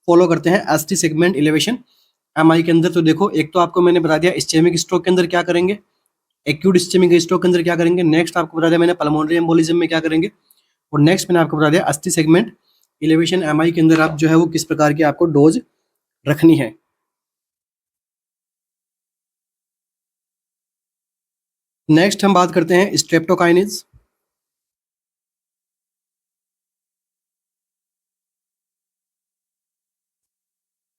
फॉलो करते हैं एसटी सेगमेंट इलेवेशन एमआई के अंदर। तो देखो एक तो आपको मैंने बता दिया इस्चेमिक स्ट्रोक के अंदर क्या करेंगे, एक्यूट इस्चेमिक स्ट्रोक के अंदर क्या करेंगे, नेक्स्ट आपको बता दिया मैंने पल्मोनरी एम्बोलिज्म में क्या करेंगे, और नेक्स्ट मैंने आपको बता दिया एसटी सेगमेंट इलेवेशन एमआई के अंदर आप जो है वो किस प्रकार की आपको डोज रखनी है। नेक्स्ट हम बात करते हैं स्ट्रेप्टोकाइनेज।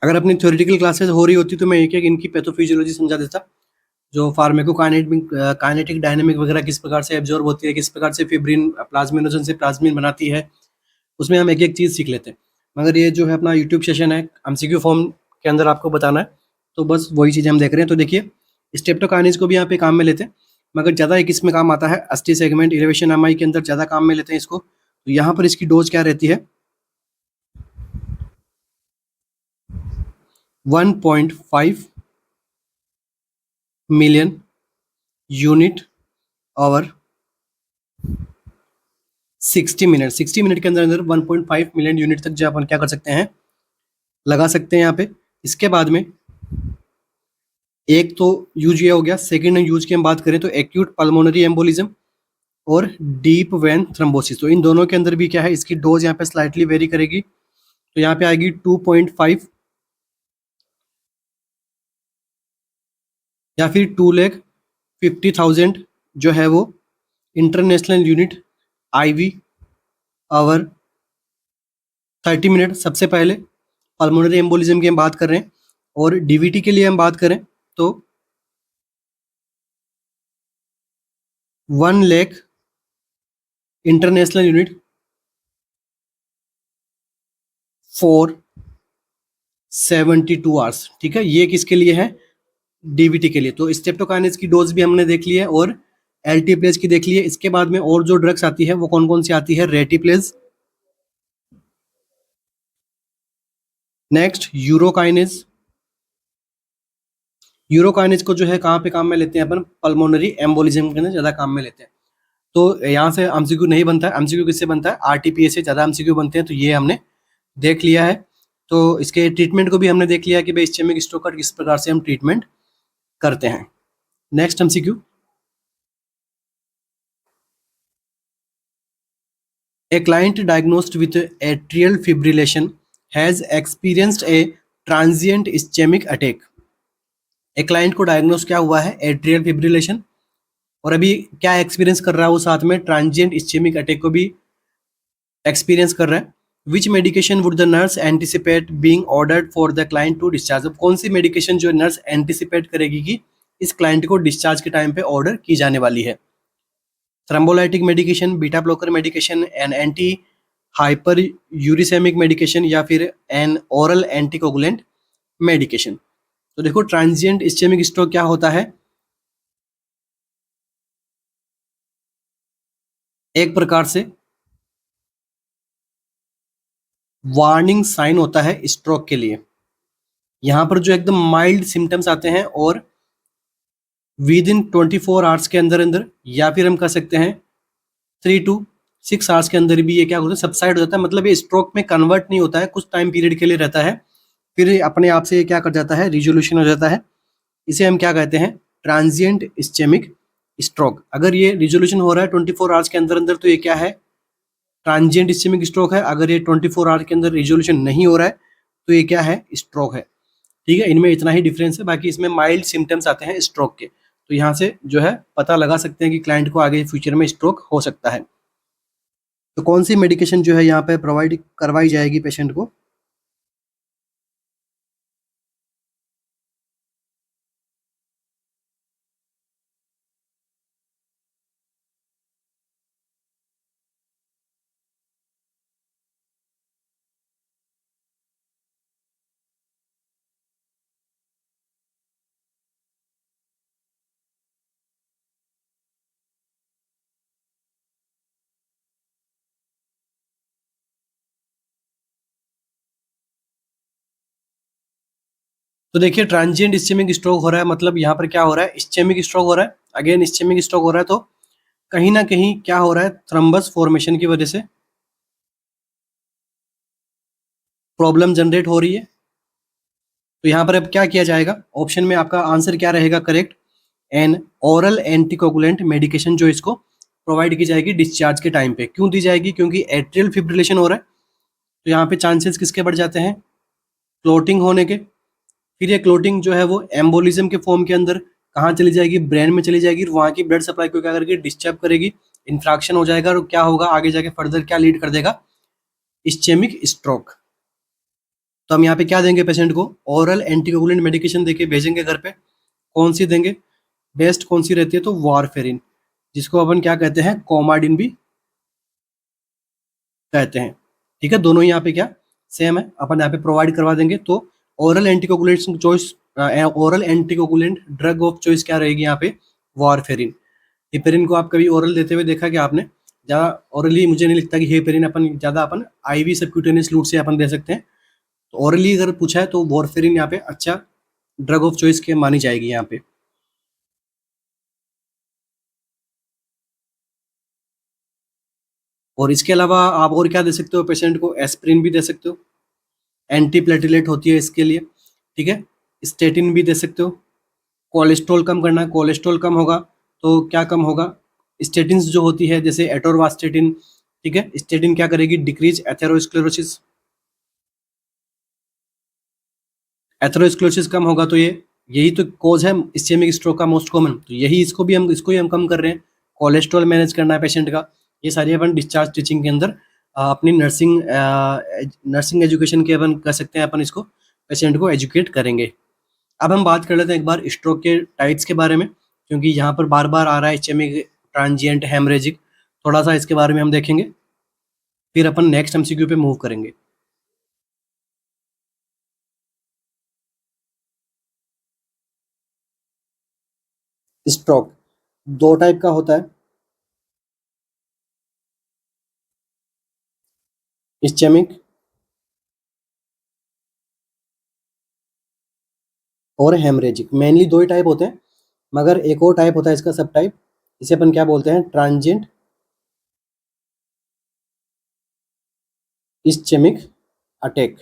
अगर अपनी थ्योरेटिकल क्लासेस हो रही होती तो मैं एक एक इनकी पैथोफिजियोलॉजी समझा देता, जो फार्मेकोकाइनेटिक काइनेटिक डायनेमिक वगैरह किस प्रकार से एब्जॉर्ब होती है, किस प्रकार से फिब्रिन प्लाज्मिनोजन से प्लाज्मिन बनाती है, उसमें हम एक एक चीज़ सीख लेते हैं। मगर ये जो है अपना यूट्यूब सेशन है एमसीक्यू फॉर्म के अंदर आपको बताना है, तो बस वही चीज़ें हम देख रहे हैं। तो देखिए स्ट्रेप्टोकाइनेज को भी यहाँ पे काम में लेते हैं, मगर ज़्यादा एक इसमें काम आता है एसटी सेगमेंट इलेवेशन एमआई के अंदर ज़्यादा काम में लेते हैं इसको। तो यहाँ पर इसकी डोज क्या रहती है, 1.5 मिलियन यूनिट और 60 मिनट के अंदर अंदर 1.5 मिलियन यूनिट तक जो अपन क्या कर सकते हैं, लगा सकते हैं यहाँ पे। इसके बाद में एक तो यूज ये हो गया, सेकेंड यूज की हम बात करें तो एक्यूट पल्मोनरी एम्बोलिज्म और डीप वेन थ्रोम्बोसिस, तो इन दोनों के अंदर भी क्या है इसकी डोज यहाँ पे स्लाइटली वेरी करेगी। तो यहाँ पे आएगी 2.5 या फिर 2,50,000 जो है वो international unit IV hour 30 minute. सबसे पहले पल्मोनरी एम्बोलिज्म की हम बात कर रहे हैं, और डीवीटी के लिए हम बात करें तो 1 lakh international unit for 72 hours, ठीक है। ये किसके लिए है, डीवीटी के लिए। तो स्ट्रेप्टोकाइनेज की डोज भी हमने देख ली है और एल्टीप्लेज की देख ली है। इसके बाद में और जो ड्रग्स आती है वो कौन कौन सी आती है, रेटिप्लेज, नेक्स्ट यूरोकाइनेज। यूरोकाइनेज को जो है कहाँ पे काम में लेते हैं अपन, पल्मोनरी एम्बोलिज्म के अंदर ज़्यादा काम में लेते हैं। तो यहाँ से एमसीक्यू नहीं बनता है। एमसीक्यू किससे बनता है? आरटीपीएस से ज़्यादा एमसीक्यू बनते हैं। तो ये हमने देख लिया है। तो इसके ट्रीटमेंट को भी हमने देख लिया कि भाई इस्चेमिक स्ट्रोक का किस प्रकार से हम ट्रीटमेंट करते हैं। Next MCQ, a client diagnosed with atrial fibrillation has experienced a transient ischemic attack। एक क्लाइंट को डायग्नोस क्या हुआ है? एट्रियल फिब्रिलेशन, और अभी क्या एक्सपीरियंस कर रहा है वो? साथ में ट्रांजिएंट इस्चेमिक अटैक को भी एक्सपीरियंस कर रहा है। Which medication would the nurse anticipate being ordered for the client to discharge? अब कौन सी मेडिकेशन जो नर्स एंटिसिपेट करेगी कि इस क्लाइंट को डिस्चार्ज के टाइम पे ऑर्डर की जाने वाली है? Thrombolytic medication, beta blocker medication, an anti hyper uricemic medication, या फिर एन ओरल एंटीकोगुलेंट मेडिकेशन। तो देखो ट्रांजिएंट इस्चेमिक स्ट्रोक क्या होता है? एक प्रकार से वार्निंग साइन होता है स्ट्रोक के लिए। यहाँ पर जो एकदम माइल्ड सिम्टम्स आते हैं और विद इन 24 आवर्स के अंदर अंदर, या फिर हम कह सकते हैं 3 to 6 आवर्स के अंदर भी ये क्या होता है? सबसाइड हो जाता है। मतलब ये स्ट्रोक में कन्वर्ट नहीं होता है, कुछ टाइम पीरियड के लिए रहता है, फिर अपने आप से ये क्या कर जाता है? रिजोल्यूशन हो जाता है। इसे हम क्या कहते हैं? Transient ischaemic stroke. अगर ये रिजोल्यूशन हो रहा है 24 आवर्स के अंदर अंदर तो ये क्या है? ट्रांजिएंट इस्चेमिक स्ट्रोक है। अगर ये 24 आवर्स के अंदर रिजोल्यूशन नहीं हो रहा है तो ये क्या है? स्ट्रोक है। ठीक है, इनमें इतना ही डिफरेंस है। बाकी इसमें माइल्ड सिम्टम्स आते हैं स्ट्रोक के। तो यहाँ से जो है पता लगा सकते हैं कि क्लाइंट को आगे फ्यूचर में स्ट्रोक हो सकता है। तो कौन सी मेडिकेशन जो है यहाँ पे प्रोवाइड करवाई जाएगी पेशेंट को? तो देखिए ट्रांजिएंट इस्चेमिक स्ट्रोक हो रहा है, मतलब यहाँ पर क्या हो रहा है? इस्चेमिक स्ट्रोक हो रहा है। अगेन इस्चेमिक स्ट्रोक हो रहा है तो कहीं ना कहीं क्या हो रहा है? थ्रम्बस फॉर्मेशन की वजह से प्रॉब्लम जनरेट हो रही है। तो यहाँ पर अब क्या किया जाएगा? ऑप्शन में आपका आंसर क्या रहेगा correct? N oral anticoagulant medication जो इसको प्रोवाइड की जाएगी डिस्चार्ज के टाइम पे। क्यों दी जाएगी? क्योंकि एट्रियल फिब्रिलेशन हो रहा है। तो यहाँ पे चांसेस किसके बढ़ जाते हैं? क्लोटिंग होने के। फिर ये क्लोटिंग जो है वो एम्बोलिज्म के फॉर्म के अंदर कहाँ चली जाएगी? ब्रेन में चली जाएगी। वहाँ की ब्लड सप्लाई को क्या करेगी? डिस्टर्ब करेगी, इन्फ्रैक्शन हो जाएगा, और क्या होगा आगे जाके फर्दर क्या लीड कर देगा? Ischaemic stroke. तो हम यहाँ पे क्या देंगे पेशेंट को? ओरल एंटीकोगुलेंट मेडिकेशन देके भेजेंगे घर पे। कौन सी देंगे? बेस्ट कौन सी रहती है? तो वारफेरिन, जिसको अपन क्या कहते हैं? कोमाडिन भी कहते हैं। ठीक है, दोनों यहाँ पे क्या सेम है, अपन यहाँ पे प्रोवाइड करवा देंगे। तो oral anticoagulant choice, oral anticoagulant drug of choice क्या रहेगी यहाँ पे? वारफेरिन। हेपेरिन को आप कभी ओरल देते हुए देखा क्या आपने? ज़्यादा ओरली मुझे नहीं लगता कि हेपेरिन अपन ज़्यादा अपन आईवी सबक्यूटेनियस रूट से अपन दे सकते हैं। तो ओरली अगर पूछा है तो वारफेरिन यहाँ पे अच्छा ड्रग ऑफ चॉइस के मानी जाएगी यहाँ पे। और इसके अलावा आप और क्या दे सकते हो पेशेंट को? एस्प्रिन भी दे सकते हो, एंटी प्लेटिलेट होती है इसके लिए। ठीक है, स्टेटिन भी दे सकते हो। कोलेस्ट्रॉल कम करना है, कोलेस्ट्रॉल कम होगा तो क्या कम होगा? स्टेटिन्स जो होती है जैसे एटोरवास्टेटिन। ठीक है, स्टेटिन क्या करेगी? Decrease atherosclerosis. एथेरोस्क्लेरोसिस कम होगा तो ये यही तो कॉज है इस्चेमिक स्ट्रोक का मोस्ट कॉमन। तो यही इसको ही हम कम कर रहे हैं। कोलेस्ट्रॉल मैनेज करना है पेशेंट का। ये सारी अपन डिस्चार्ज टीचिंग के अंदर अपनी नर्सिंग एजुकेशन के अपन कर सकते हैं, अपन इसको पेशेंट को एजुकेट करेंगे। अब हम बात कर लेते हैं एक बार स्ट्रोक के टाइप्स के बारे में, क्योंकि यहाँ पर बार बार आ रहा है इस्चेमिक, ट्रांजिएंट, हेमरेजिक। थोड़ा सा इसके बारे में हम देखेंगे, फिर अपन नेक्स्ट एमसीक्यू पे मूव करेंगे। स्ट्रोक दो टाइप का होता है, इस्चेमिक और हेमरेजिक। मेनली दो ही टाइप होते हैं, मगर एक और टाइप होता है इसका सब टाइप, इसे अपन क्या बोलते हैं? Transient ischaemic attack.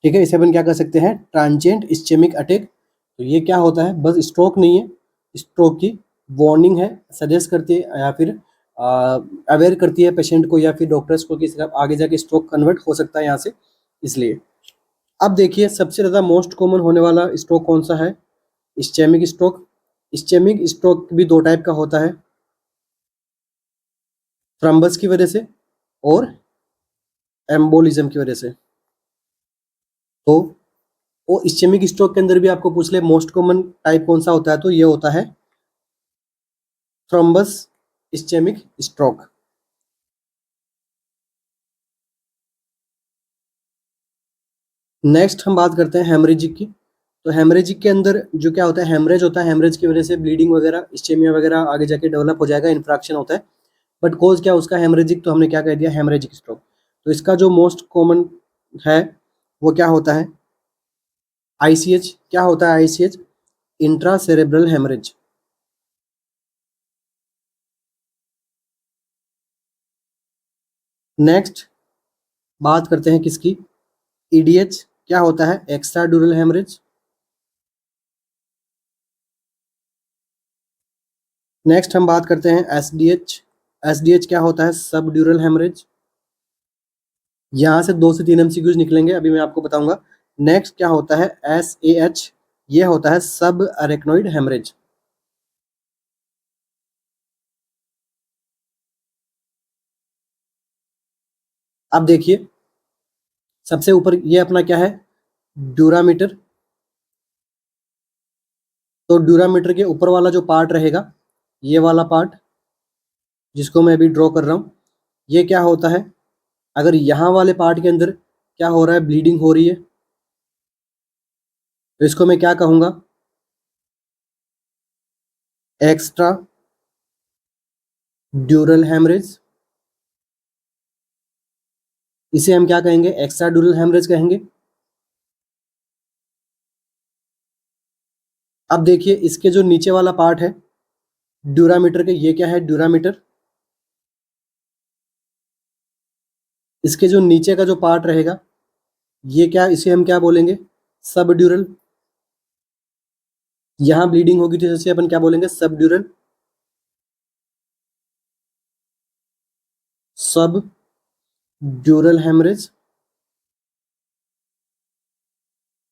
ठीक है, इसे अपन क्या कर सकते हैं, ट्रांजिएंट इस्चेमिक अटैक। तो ये क्या होता है, बस स्ट्रोक नहीं है, स्ट्रोक की वार्निंग है, सजेस्ट करती है या फिर अवेयर करती है पेशेंट को या फिर डॉक्टर्स को कि आगे जाके स्ट्रोक कन्वर्ट हो सकता है यहाँ से, इसलिए। अब देखिए सबसे ज़्यादा मोस्ट कॉमन होने वाला स्ट्रोक कौन सा है, इस्चेमिक स्ट्रोक। इस्चेमिक स्ट्रोक भी दो टाइप का होता है, थ्रम्बस की वजह से और एम्बोलिज्म की वजह से। तो वो इस्चेमिक स्ट्रोक के अंदर भी आपको पूछ ले मोस्ट कॉमन टाइप कौन सा होता है, तो ये होता है थ्रम्बस इस्चेमिक स्ट्रोक। नेक्स्ट हम बात करते हैं हेमरेजिक की। तो हेमरेजिक के अंदर जो क्या होता है, हेमरेज होता है, हेमरेज की वजह से ब्लीडिंग वगैरह, इस्चेमिया वगैरह आगे जाके डेवलप हो जाएगा, इन्फ्रैक्शन होता है। बट कोज क्या उसका हेमरेजिक, तो हमने क्या कह दिया, हेमरेजिक स्ट्रोक। तो इसका जो मोस्ट कॉमन है वो क्या होता है, आईसीएच। क्या होता है ICH, intra cerebral haemorrhage. Next बात करते हैं किसकी, ईडीएच। क्या होता है, एक्स्ट्रा ड्यूरल हेमरेज। नेक्स्ट हम बात करते हैं एसडीएच। एसडीएच क्या होता है, सब ड्यूरल हेमरेज। यहाँ से 2 से 3 एमसीक्यूज निकलेंगे, अभी मैं आपको बताऊंगा। नेक्स्ट क्या होता है, एसएएच। ये होता है सब अरेक्नोइड हेमरेज। अब देखिए सबसे ऊपर ये अपना क्या है, ड्यूरामीटर। तो ड्यूरामीटर के ऊपर वाला जो पार्ट रहेगा, ये वाला पार्ट जिसको मैं अभी ड्रॉ कर रहा हूँ, ये क्या होता है, अगर यहाँ वाले पार्ट के अंदर क्या हो रहा है, ब्लीडिंग हो रही है, तो इसको मैं क्या कहूँगा, एक्स्ट्रा ड्यूरल हेमरेज। इसे हम क्या कहेंगे, एक्स्ट्रा ड्यूरल हेमरेज कहेंगे। अब देखिए इसके जो नीचे वाला पार्ट है ड्यूरामीटर के, ये क्या है, ड्यूरामीटर। इसके जो नीचे का जो पार्ट रहेगा, ये क्या, इसे हम क्या बोलेंगे, सब ड्यूरल। यहाँ ब्लीडिंग होगी तो इसे अपन क्या बोलेंगे, सब ड्यूरल, सब ड्यूरल हेमरेज।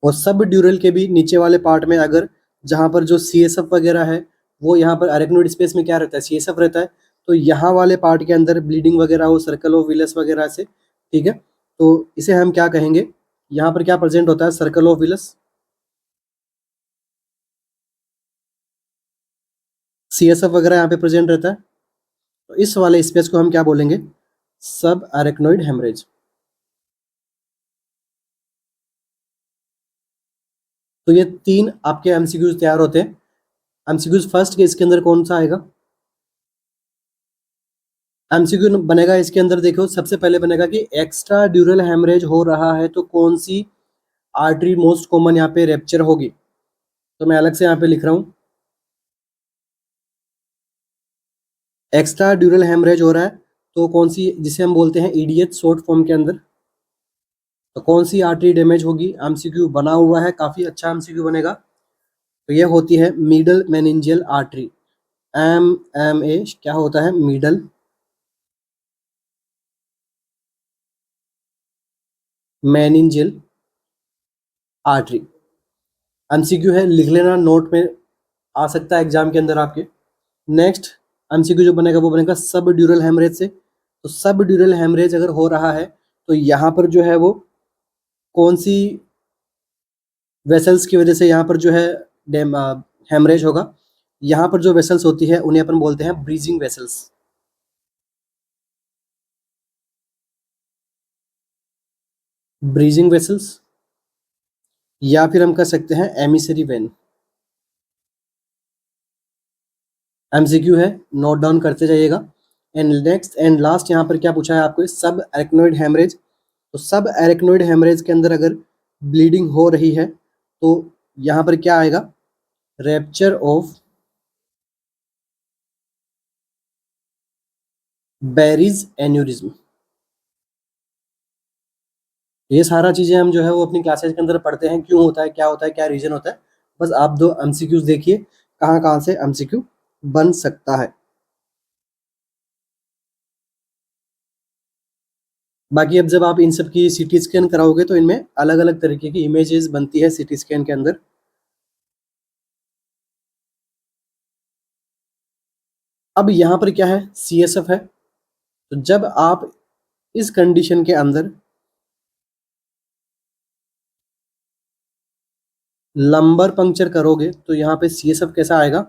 और सब ड्यूरल के भी नीचे वाले पार्ट में अगर जहाँ पर जो सीएसएफ वगैरह है, वो यहाँ पर अरेक्नोइड स्पेस में क्या रहता है, सीएसएफ रहता है, तो यहाँ वाले पार्ट के अंदर ब्लीडिंग वगैरह हो, सर्कल ऑफ विलस वगैरह से, ठीक है, तो इसे हम क्या कहेंगे, यहाँ पर क्या प्रेजेंट होता है, सर्कल ऑफ विलस, सीएसएफ वगैरह यहाँ पे प्रेजेंट रहता है, तो इस वाले स्पेस को हम क्या बोलेंगे, सब अरेक्नोइड हेमरेज। तो ये 3 आपके एमसीक्यूज तैयार होते हैं। एमसीक्यूज फर्स्ट के इसके अंदर कौन सा आएगा, एमसीक्यू बनेगा इसके अंदर, देखो सबसे पहले बनेगा कि एक्स्ट्रा ड्यूरल हेमरेज हो रहा है तो कौन सी आर्टरी मोस्ट कॉमन यहाँ पे रेप्चर होगी। तो मैं अलग से यहाँ पे लिख रहा हूँ, एक्स्ट्रा ड्यूरल हेमरेज हो रहा है तो कौन सी, जिसे हम बोलते हैं ईडीएच शॉर्ट फॉर्म के अंदर, तो कौन सी आर्टरी डैमेज होगी। एमसीक्यू बना हुआ है, काफी अच्छा एमसीक्यू बनेगा। तो ये होती है middle meningeal artery, M A क्या होता है, मिडल मेनिंजियल आर्टरी। एमसीक्यू है, लिख लेना नोट में, आ सकता है एग्जाम के अंदर आपके। नेक्स्ट एमसीक्यू जो बनेगा वो बनेगा सब ड्यूरल हेमरेज से। तो सब ड्यूरल हेमरेज अगर हो रहा है तो यहाँ पर जो है वो कौन सी वेसल्स की वजह से यहाँ पर जो है हेमरेज होगा। यहाँ पर जो वेसल्स होती है उन्हें अपन बोलते हैं ब्रीजिंग वेसल्स, ब्रीजिंग वेसल्स, या फिर हम कह सकते हैं एमिसरी वेन। एमसीक्यू है, नोट डाउन करते जाइएगा। एंड नेक्स्ट एंड लास्ट यहाँ पर क्या पूछा है आपको, सब एरेक्नोइड हेमरेज। तो सब एरेक्नोइड हेमरेज के अंदर अगर ब्लीडिंग हो रही है तो यहाँ पर क्या आएगा, रैप्चर ऑफ बेरीज एन्यूरिज्म। ये सारा चीज़ें हम जो है वो अपनी क्लासेज के अंदर पढ़ते हैं, क्यों होता है, क्या रीज़न होता है। बस आप 2 एमसीक्यूज़ देखिए, कहाँ-कहाँ से एमसीक्यू बन सकता है। बाकी अब जब आप इन सब की सीटी स्कैन कराओगे तो इनमें अलग-अलग तरीके की इमेजेस बनती है सीटी स्कैन के अंदर। अब यहाँ पर क्या है, सीएसएफ है। तो जब आप इस कंडीशन के अंदर लंबर पंक्चर करोगे तो यहाँ पे सीएसएफ कैसा आएगा,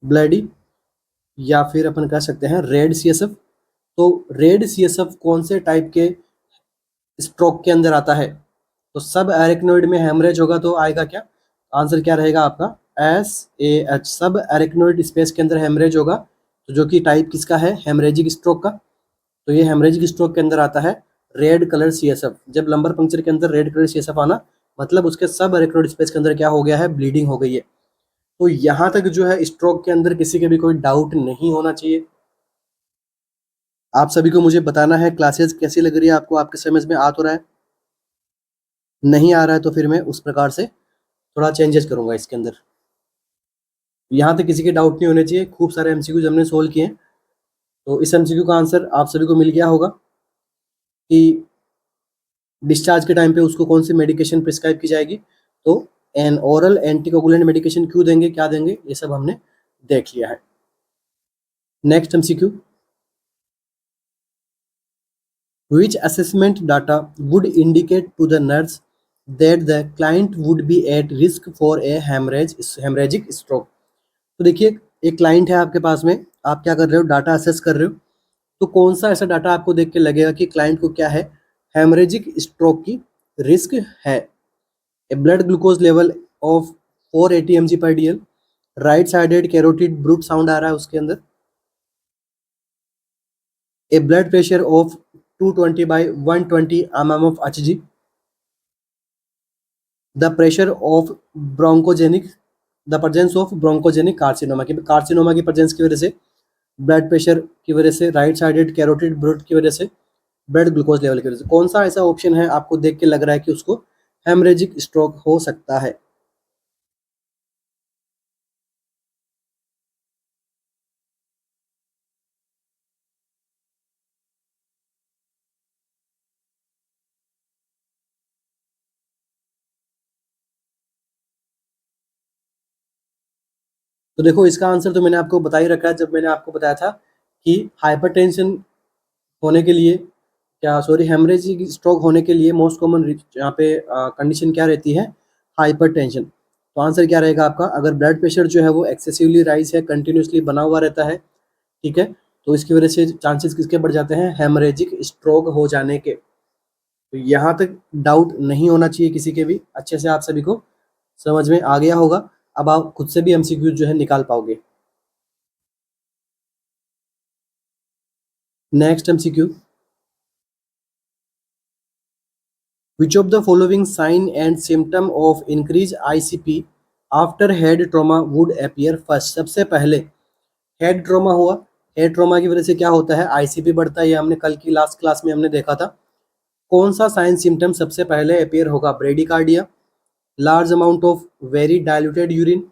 ब्लडी, या फिर अपन कह सकते हैं रेड सीएसएफ। तो रेड सीएसएफ कौन से टाइप के स्ट्रोक के अंदर आता है, तो सब एरिकनोइड में हेमरेज होगा तो आएगा क्या, आंसर क्या रहेगा आपका, SAH, सब एरिकनोइड स्पेस के अंदर हेमरेज होगा। तो जो कि टाइप किसका है, हेमरेजिक स्ट्रोक का। तो ये हेमरेजिक स्ट्रोक के अंदर आता है रेड कलर सीएसएफ। जब लंबर पंक्चर के अंदर रेड कलर सीएसएफ आना, मतलब उसके सब एरिकनोइड स्पेस के अंदर क्या हो गया है, ब्लीडिंग हो गई है। तो यहाँ तक जो है स्ट्रोक के अंदर किसी के भी कोई डाउट नहीं होना चाहिए। आप सभी को मुझे बताना है क्लासेस कैसी लग रही है आपको, आपके समझ में आ तो रहा है, नहीं आ रहा है तो फिर मैं उस प्रकार से थोड़ा चेंजेस करूंगा इसके अंदर। यहाँ तक किसी के डाउट नहीं होने चाहिए। खूब सारे एमसीक्यूज हमने सोल्व किए हैं। तो इस एमसीक्यू का आंसर आप सभी को मिल गया होगा कि डिस्चार्ज के टाइम पे उसको कौन सी मेडिकेशन प्रिस्क्राइब की जाएगी। तो एन ओरल एंटीकोगुलेंट मेडिकेशन क्यों देंगे, क्या देंगे, ये सब हमने देख लिया है। Next MCQ, which assessment data would indicate to the nurse that the client would be at risk for a hemorrhagic stroke। तो देखिए, एक क्लाइंट है आपके पास में, आप क्या कर रहे हो, डाटा असेस कर रहे हो। तो कौन सा ऐसा डाटा आपको देख के लगेगा कि क्लाइंट को क्या है, हेमरेजिक स्ट्रोक की रिस्क है। A blood glucose level of 480 mg/dl, right sided carotid bruit sound आ रहा है उसके अंदर, a blood pressure of 220/120 mm of Hg, the pressure of bronchogenic, the presence of bronchogenic carcinoma, की कार्सिनोमा की presence की वजह से, ब्लड प्रेशर की वजह से, राइट साइडेड कैरोटिड ब्रूट की वजह से, ब्लड ग्लूकोज लेवल की वजह से, कौन सा ऐसा ऑप्शन है आपको देख के लग रहा है कि उसको हेमरेजिक स्ट्रोक हो सकता है। तो देखो, इसका आंसर तो मैंने आपको बता ही रखा है। जब मैंने आपको बताया था कि हाइपरटेंशन होने के लिए, क्या सॉरी, हेमरेजिक स्ट्रोक होने के लिए मोस्ट कॉमन यहाँ पे कंडीशन क्या रहती है, हाइपरटेंशन। तो आंसर क्या रहेगा आपका, अगर ब्लड प्रेशर जो है वो एक्सेसिवली राइज है, कंटिन्यूसली बना हुआ रहता है, ठीक है, तो इसकी वजह से चांसेस किसके बढ़ जाते हैं, हेमरेजिक स्ट्रोक हो जाने के। तो यहाँ तक डाउट नहीं होना चाहिए किसी के भी, अच्छे से आप सभी को समझ में आ गया होगा। अब आप खुद से भी एमसीक्यू जो है निकाल पाओगे। Next MCQ, which of the following sign and symptom of increased ICP after head trauma would appear first। सबसे पहले हेड ट्रॉमा हुआ, हेड ट्रॉमा की वजह से क्या होता है, आईसीपी बढ़ता है, ये हमने कल की लास्ट क्लास में हमने देखा था। कौन सा साइन सिम्टम सबसे पहले अपेयर होगा, bradycardia, large amount of very diluted urine,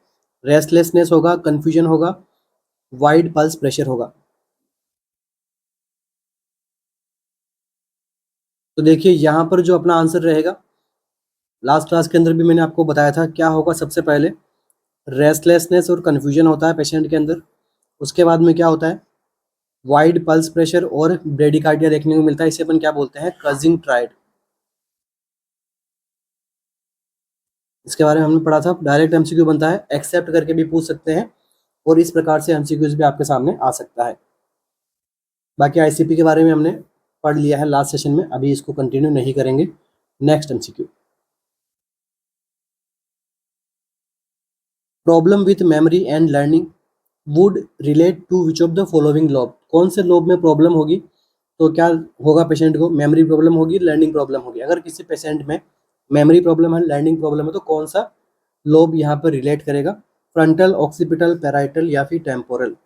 restlessness होगा, कंफ्यूजन होगा, वाइड पल्स प्रेशर होगा। तो देखिए यहाँ पर जो अपना आंसर रहेगा, लास्ट क्लास के अंदर भी मैंने आपको बताया था क्या होगा, सबसे पहले रेस्टलेसनेस और कन्फ्यूजन होता है पेशेंट के अंदर। उसके बाद में क्या होता है, वाइड पल्स प्रेशर और ब्रेडिकार्डिया देखने को मिलता है, इसे अपन क्या बोलते हैं, कजिंग ट्राइड। इसके बारे में हमने पढ़ा था। डायरेक्ट एमसीक्यू बनता है, एक्सेप्ट करके भी पूछ सकते हैं, और इस प्रकार से एमसीक्यूज भी आपके सामने आ सकता है। बाकी आईसीपी के बारे में हमने पढ़ लिया है लास्ट सेशन में, अभी इसको कंटिन्यू नहीं करेंगे। Next MCQ, problem with memory and learning would relate to which of the following lobe. कौन से लोब में प्रॉब्लम होगी, तो क्या होगा, पेशेंट को मेमोरी प्रॉब्लम होगी, लर्निंग प्रॉब्लम होगी। अगर किसी पेशेंट में मेमोरी प्रॉब्लम है, लर्निंग प्रॉब्लम है, तो कौन सा लोब यहाँ पर रिलेट करेगा, फ्रंटल, ऑक्सीपिटल, पैराइटल या फिर टेम्पोरल।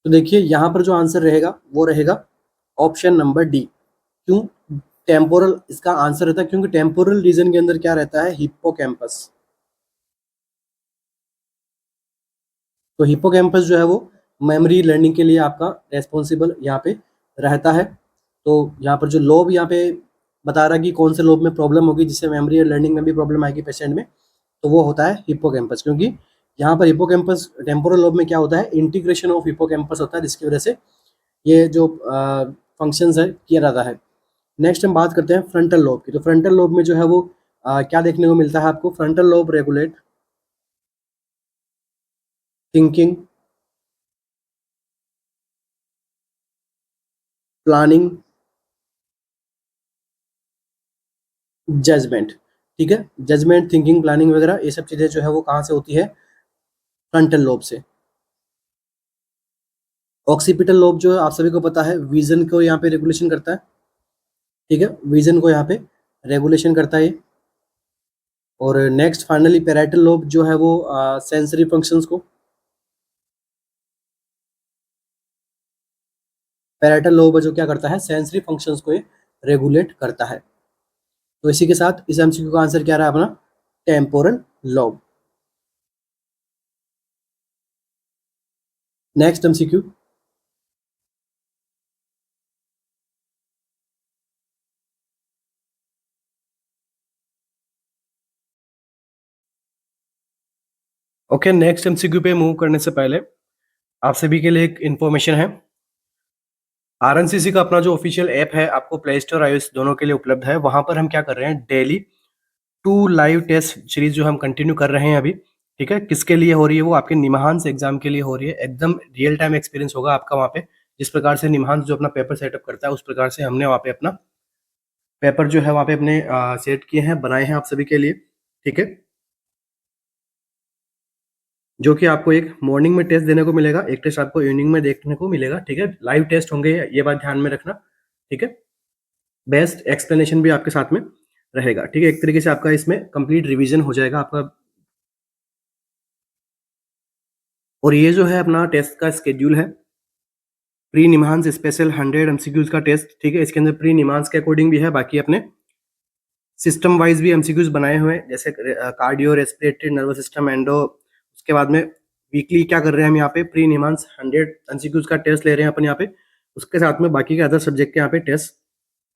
तो देखिए यहाँ पर जो आंसर रहेगा वो रहेगा ऑप्शन नंबर डी। क्यों टेम्पोरल इसका आंसर रहता है? क्योंकि टेम्पोरल रीजन के अंदर क्या रहता है? हिप्पोकैम्पस। तो हिप्पोकैम्पस जो है वो मेमोरी लर्निंग के लिए आपका रेस्पॉन्सिबल यहाँ पे रहता है। तो यहाँ पर जो लोब यहाँ पे बता रहा है कि कौन से लोब में प्रॉब्लम होगी जिससे मेमोरी और लर्निंग में भी प्रॉब्लम आएगी पेशेंट में, तो वो होता है हिप्पोकैम्पस। क्योंकि यहाँ पर हिप्पोकैम्पस टेम्पोरल लोब में क्या होता है? इंटीग्रेशन ऑफ हिप्पोकैम्पस होता है, जिसकी वजह से ये जो फंक्शंस है किया जाता है। नेक्स्ट हम बात करते हैं फ्रंटल लोब की। तो फ्रंटल लोब में जो है वो क्या देखने को मिलता है आपको? Frontal lobe regulate thinking, planning, judgement. ठीक है, जजमेंट, थिंकिंग, प्लानिंग वगैरह ये सब चीज़ें जो है वो कहाँ से होती है? फ्रंटल लोब से। ऑक्सीपिटल लोब जो है आप सभी को पता है विजन को यहाँ पे रेगुलेशन करता है। ठीक है, विजन को यहाँ पे रेगुलेशन करता है। और नेक्स्ट फाइनली पैराइटल लोब जो है वो सेंसरी फंक्शंस को, पैराइटल लोब जो क्या करता है? सेंसरी फंक्शंस को ये रेगुलेट करता है। तो इसी के साथ इस एमसीक्यू का आंसर क्या रहा अपना? Temporal lobe. Next MCQ, okay next MCQ पे मूव करने से पहले आप सभी के लिए एक इन्फॉर्मेशन है। आरएनसीसी का अपना जो ऑफिशियल ऐप है आपको प्ले स्टोर iOS दोनों के लिए उपलब्ध है। वहां पर हम क्या कर रहे हैं? डेली 2 लाइव टेस्ट सीरीज जो हम कंटिन्यू कर रहे हैं अभी। ठीक है, किसके लिए हो रही है? वो आपके निमहांस एग्जाम के लिए हो रही है। एकदम रियल टाइम एक्सपीरियंस होगा आपका वहाँ पे। जिस प्रकार से निमहांस जो अपना पेपर सेटअप करता है उस प्रकार से हमने वहाँ पे अपना पेपर जो है वहाँ पे अपने सेट किए हैं, बनाए हैं आप सभी के लिए। ठीक है, जो कि आपको एक मॉर्निंग में टेस्ट देने को मिलेगा, एक टेस्ट आपको इवनिंग में देखने को मिलेगा। ठीक है, लाइव टेस्ट होंगे, ये बात ध्यान में रखना। ठीक है, बेस्ट एक्सप्लेनेशन भी आपके साथ में रहेगा। ठीक है, एक तरीके से आपका इसमें कंप्लीट रिवीजन हो जाएगा आपका। और ये जो है अपना टेस्ट का स्केड्यूल है, प्री निमांस स्पेशल 100 एमसीक्यूज का टेस्ट। ठीक है, इसके अंदर प्री निमांस के अकॉर्डिंग भी है, बाकी अपने सिस्टम वाइज भी एमसीक्यूज बनाए हुए हैं, जैसे cardio, respiratory, nervous system, endo. उसके बाद में वीकली क्या कर रहे हैं हम यहाँ पे? प्री निमांस 100 एमसीक्यूज का टेस्ट ले रहे हैं अपन यहाँ पे। उसके साथ में बाकी के अदर सब्जेक्ट के यहाँ पे टेस्ट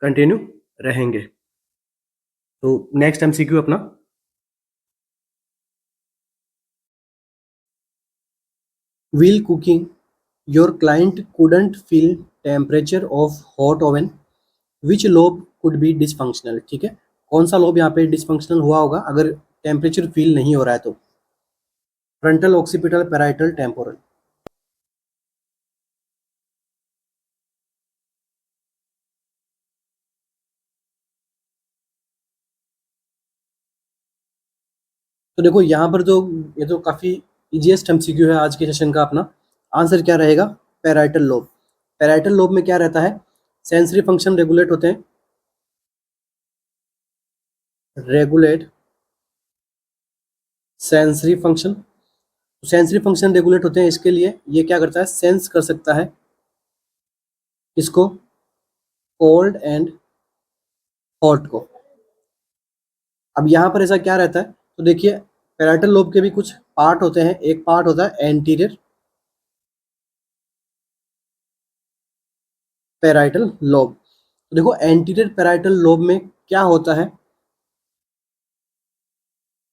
कंटिन्यू रहेंगे। तो नेक्स्ट एमसीक्यू अपना, wheel cooking your client couldn't feel temperature of hot oven, which lobe could be dysfunctional। ठीक है, कौन सा लोब यहाँ पे डिसफंक्शनल हुआ होगा अगर टेम्परेचर फील नहीं हो रहा है तो? Frontal, occipital, parietal, temporal. तो देखो यहाँ पर जो ये तो काफी इजीएस्ट एमसीक्यू है आज के सेशन का अपना। आंसर क्या रहेगा? Parietal lobe. पैराइटल लोब में क्या रहता है? सेंसरी फंक्शन रेगुलेट होते हैं, regulate sensory function. Sensory function regulate होते हैं, इसके लिए ये क्या करता है? सेंस कर सकता है इसको, कोल्ड एंड हॉट को। अब यहाँ पर ऐसा क्या रहता है? तो देखिए पैराइटल लोब के भी कुछ पार्ट होते हैं। एक पार्ट होता है एंटीरियर पैराइटल लोब। तो देखो एंटीरियर पैराइटल लोब में क्या होता है?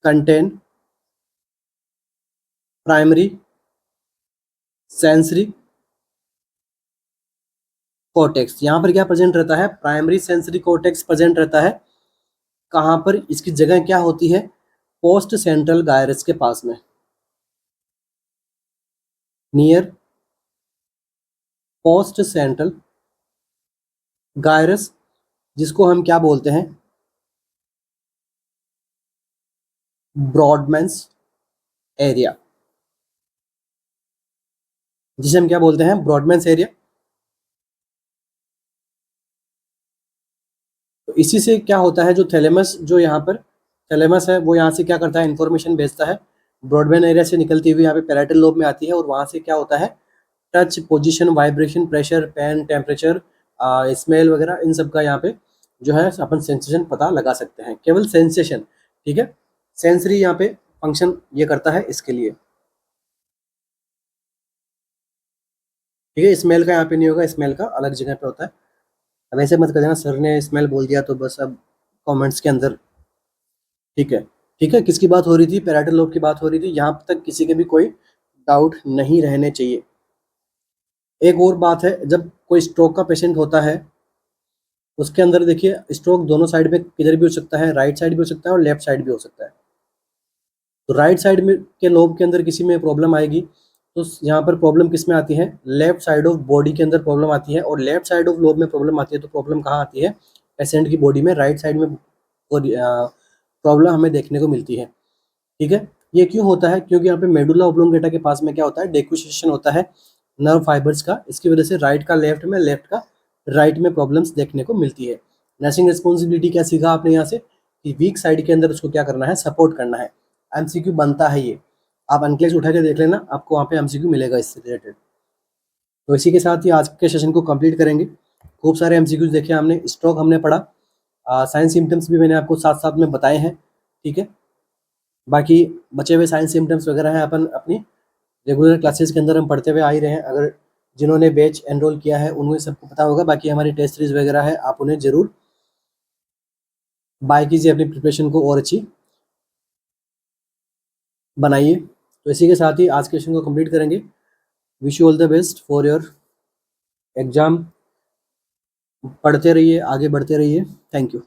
Contain primary sensory cortex. यहाँ पर क्या प्रेजेंट रहता है? प्राइमरी सेंसरी कॉर्टेक्स प्रेजेंट रहता है। कहाँ पर? इसकी जगह क्या होती है? पोस्ट सेंट्रल गायरस के पास में, नियर पोस्ट सेंट्रल गायरस, जिसको हम क्या बोलते हैं? ब्रॉडमैन्स एरिया, जिसे हम क्या बोलते हैं? ब्रॉडमैन्स एरिया। तो इसी से क्या होता है? जो थैलेमस जो यहाँ पर थैलेमस है वो यहाँ से क्या करता है? इंफॉर्मेशन भेजता है, ब्रॉडबैंड एरिया से निकलती हुई यहाँ पे पैराइटल लोब में आती है, और वहाँ से क्या होता है? Touch, position, vibration, pressure, pain, temperature, smell वगैरह, इन सब का यहाँ पे जो है अपन सेंसेशन पता लगा सकते हैं, केवल सेंसेशन, ठीक है। सेंसरी यहाँ पे फंक्शन ये करता है इसके लिए, ठीक है। स्मेल का यहाँ पे नहीं होगा, स्मेल का अलग जगह पे होता है। अब ऐसे मत कर देना सर ने स्मेल बोल दिया तो बस अब कमेंट्स के अंदर, ठीक है। ठीक है, किसकी बात हो रही थी? पैराइटल लोब की बात हो रही थी। यहाँ तक किसी के भी कोई डाउट नहीं रहने चाहिए। एक और बात है, जब कोई स्ट्रोक का पेशेंट होता है उसके अंदर देखिए स्ट्रोक दोनों साइड में किधर भी हो सकता है, राइट साइड भी हो सकता है और लेफ्ट साइड भी हो सकता है। तो राइट साइड में के लोब के अंदर किसी में प्रॉब्लम आएगी तो यहाँ पर प्रॉब्लम किस में आती है? लेफ्ट साइड ऑफ बॉडी के अंदर प्रॉब्लम आती है। और लेफ्ट साइड ऑफ लोब में प्रॉब्लम आती है तो प्रॉब्लम कहाँ आती है? पेशेंट की बॉडी में राइट साइड में प्रॉब्लम हमें देखने को मिलती है, ठीक है। ये क्यों होता है? क्योंकि यहाँ पे मेडुला ऑब्लोंगेटा के पास में क्या होता है? डेक्विसेशन होता है नर्व फाइबर्स का। इसकी वजह से राइट का लेफ्ट में, लेफ्ट का राइट में प्रॉब्लम्स देखने को मिलती है। नर्सिंग रिस्पॉन्सिबिलिटी क्या सीखा आपने यहाँ से कि वीक साइड के अंदर उसको क्या करना है? सपोर्ट करना है। एमसीक्यू बनता है ये, आप अनक्लेस उठा के देख लेना, आपको वहाँ पे एमसीक्यू मिलेगा इससे रिलेटेड। तो इसी के साथ ही आज के सेशन को कंप्लीट करेंगे। खूब सारे एमसीक्यूज देखे हमने, स्ट्रोक हमने पढ़ा, साइंस सिम्टम्स भी मैंने आपको साथ साथ में बताए हैं, ठीक है। बाकी बचे हुए साइंस सिम्टम्स वगैरह हैं अपन अपनी रेगुलर क्लासेस के अंदर हम पढ़ते हुए आ ही रहे हैं। अगर जिन्होंने बैच एनरोल किया है उन्हें सबको पता होगा। बाकी हमारी टेस्ट सीरीज वगैरह है, आप उन्हें जरूर बाय कीजिए, अपनी प्रिपरेशन को और अच्छी बनाइए। तो इसी के साथ ही आज के सेशन को कंप्लीट करेंगे। Wish you all the best for your exam. पढ़ते रहिए, आगे बढ़ते रहिए। Thank you.